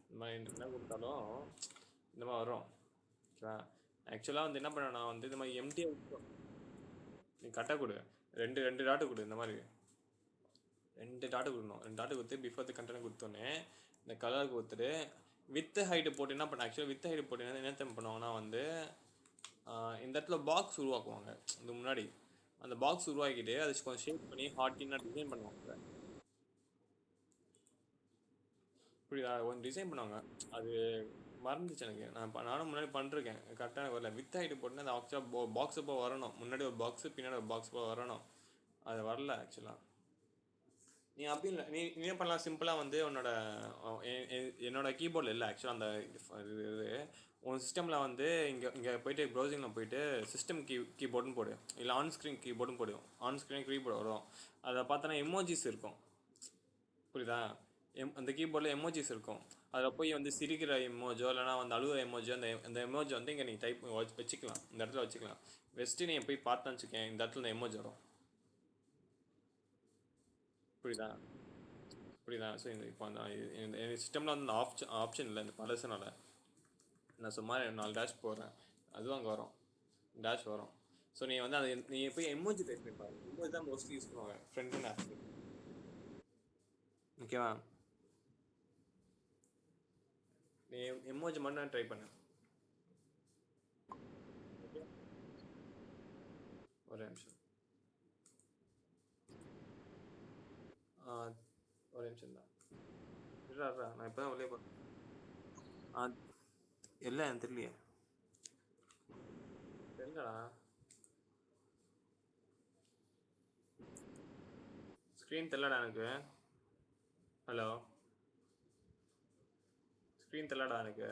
இந்த மாதிரி என்ன கொடுத்தாலும் இந்த மாதிரி வரும். ஓகேவா? ஆக்சுவலாக வந்து என்ன பண்ணேன் நான் வந்து இந்த மாதிரி எம்டியாக நீ கரெக்டாக கொடு. ரெண்டு டாட்டு கொடு. இந்த மாதிரி 2 டாட்டு கொடுக்கணும். 2 டாட்டு கொடுத்து பிஃபோர் த கண்டென்ட் கொடுத்தோன்னே இந்த கலர் கொடுத்துட்டு வித் ஹைட்டு போட்டு என்ன பண்ண. ஆக்சுவலாக வித் ஹைட்டு போட்டு என்ன பண்ணுவாங்கன்னா வந்து இந்த இடத்துல பாக்ஸ் உருவாக்குவாங்க. இது முன்னாடி அந்த பாக்ஸ் உருவாக்கிட்டு அதை கொஞ்சம் ஷேப் பண்ணி ஹார்ட்டின்னா டிசைன் பண்ணுவாங்க. புரியுதா? கொஞ்சம் டிசைன் பண்ணுவாங்க. அது மறந்துச்சு எனக்கு. நானும் முன்னாடி பண்ணிருக்கேன். கரெக்டாக வரல. வித் ஹைட்டு போட்டுன்னா அது ஆக்சுவலாக பாக்ஸ் அப்போ வரணும். முன்னாடி ஒரு பாக்ஸு, பின்னாடி ஒரு பாக்ஸ் போல் வரணும். அது வரல ஆக்சுவலாக. நீ அப்படி இல்லை, நீ என்ன பண்ணலாம் சிம்பிளாக வந்து என்னோட கீபோர்டில் இல்லை ஆக்சுவலாக அந்த இது உன் சிஸ்டமில் வந்து இங்கே போய்ட்டு ப்ரௌசிங்கில் போய்ட்டு சிஸ்டம் கீபோர்டுன்னு போடு, இல்லை ஆன் ஸ்க்ரீன் கீபோர்டுன்னு போடு. ஆன் ஸ்க்ரீன் கீபோர்டு வரும். அதை பார்த்தோன்னா எமோஜிஸ் இருக்கும். புரியுதா? அந்த கீபோர்டில் எமோஜிஸ் இருக்கும். அதில் போய் வந்து சிரிக்கிற எமோஜோ இல்லைனா வந்து அழுகிற எமோஜோ அந்த எமோஜி வந்து இங்கே நீ டைப் வச்சுக்கலாம். இந்த இடத்துல வச்சுக்கலாம். வெஸ்ட்டு நீ போய் பார்த்தான்னு வச்சுக்கேன், இந்த இடத்துல இந்த எமோஜி வரும். புரியுதா? ஸோ இப்போ இந்த சிஸ்டமில் வந்து ஆப்ஷன் இல்லை. இந்த பழசனால நான் சும்மா 4 டேஷ் போடுறேன், அதுவும் அங்கே வரும், டேஷ் வரும். ஸோ நீ வந்து அதை நீ போய் எமோஜி டைப் பண்ணி பாரு. எமோஜி தான் மோஸ்ட்லி யூஸ் பண்ணுவாங்க ஃப்ரெண்ட் அண்ட் ஆப். ஓகேவா? நீ எமோஜி மட்டும் ட்ரை பண்ணு. ஒரு நிமிஷம், ஒரு நிமிஷம் தான். நான் இப்போ தான் வெளியே போகிறேன். இல்லை எனக்கு தெரியலையே. தெரியலடா. ஸ்க்ரீன் தெரியலடா எனக்கு. ஹலோ, ஸ்க்ரீன் தெரியலடா எனக்கு.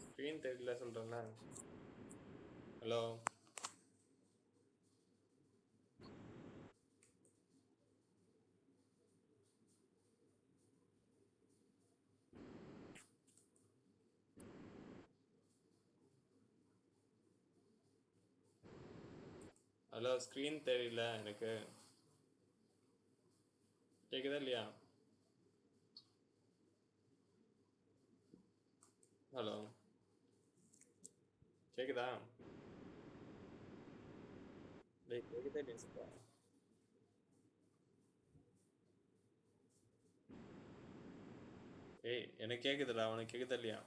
ஸ்க்ரீன் தெரியல சொல்கிறேன்ல. ஹலோ, ஹலோ, ஸ்க்ரீன் தெரியல எனக்கு. கேட்குதா இல்லையா? ஹலோ, கேட்குதா? கேட்குதா இல்லையா? ஏய், எனக்கு கேட்குதுடா, உனக்கு கேட்குதா இல்லையா?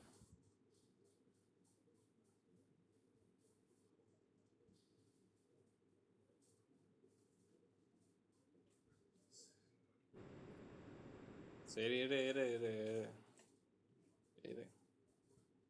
சரி, இரு இரு இரு.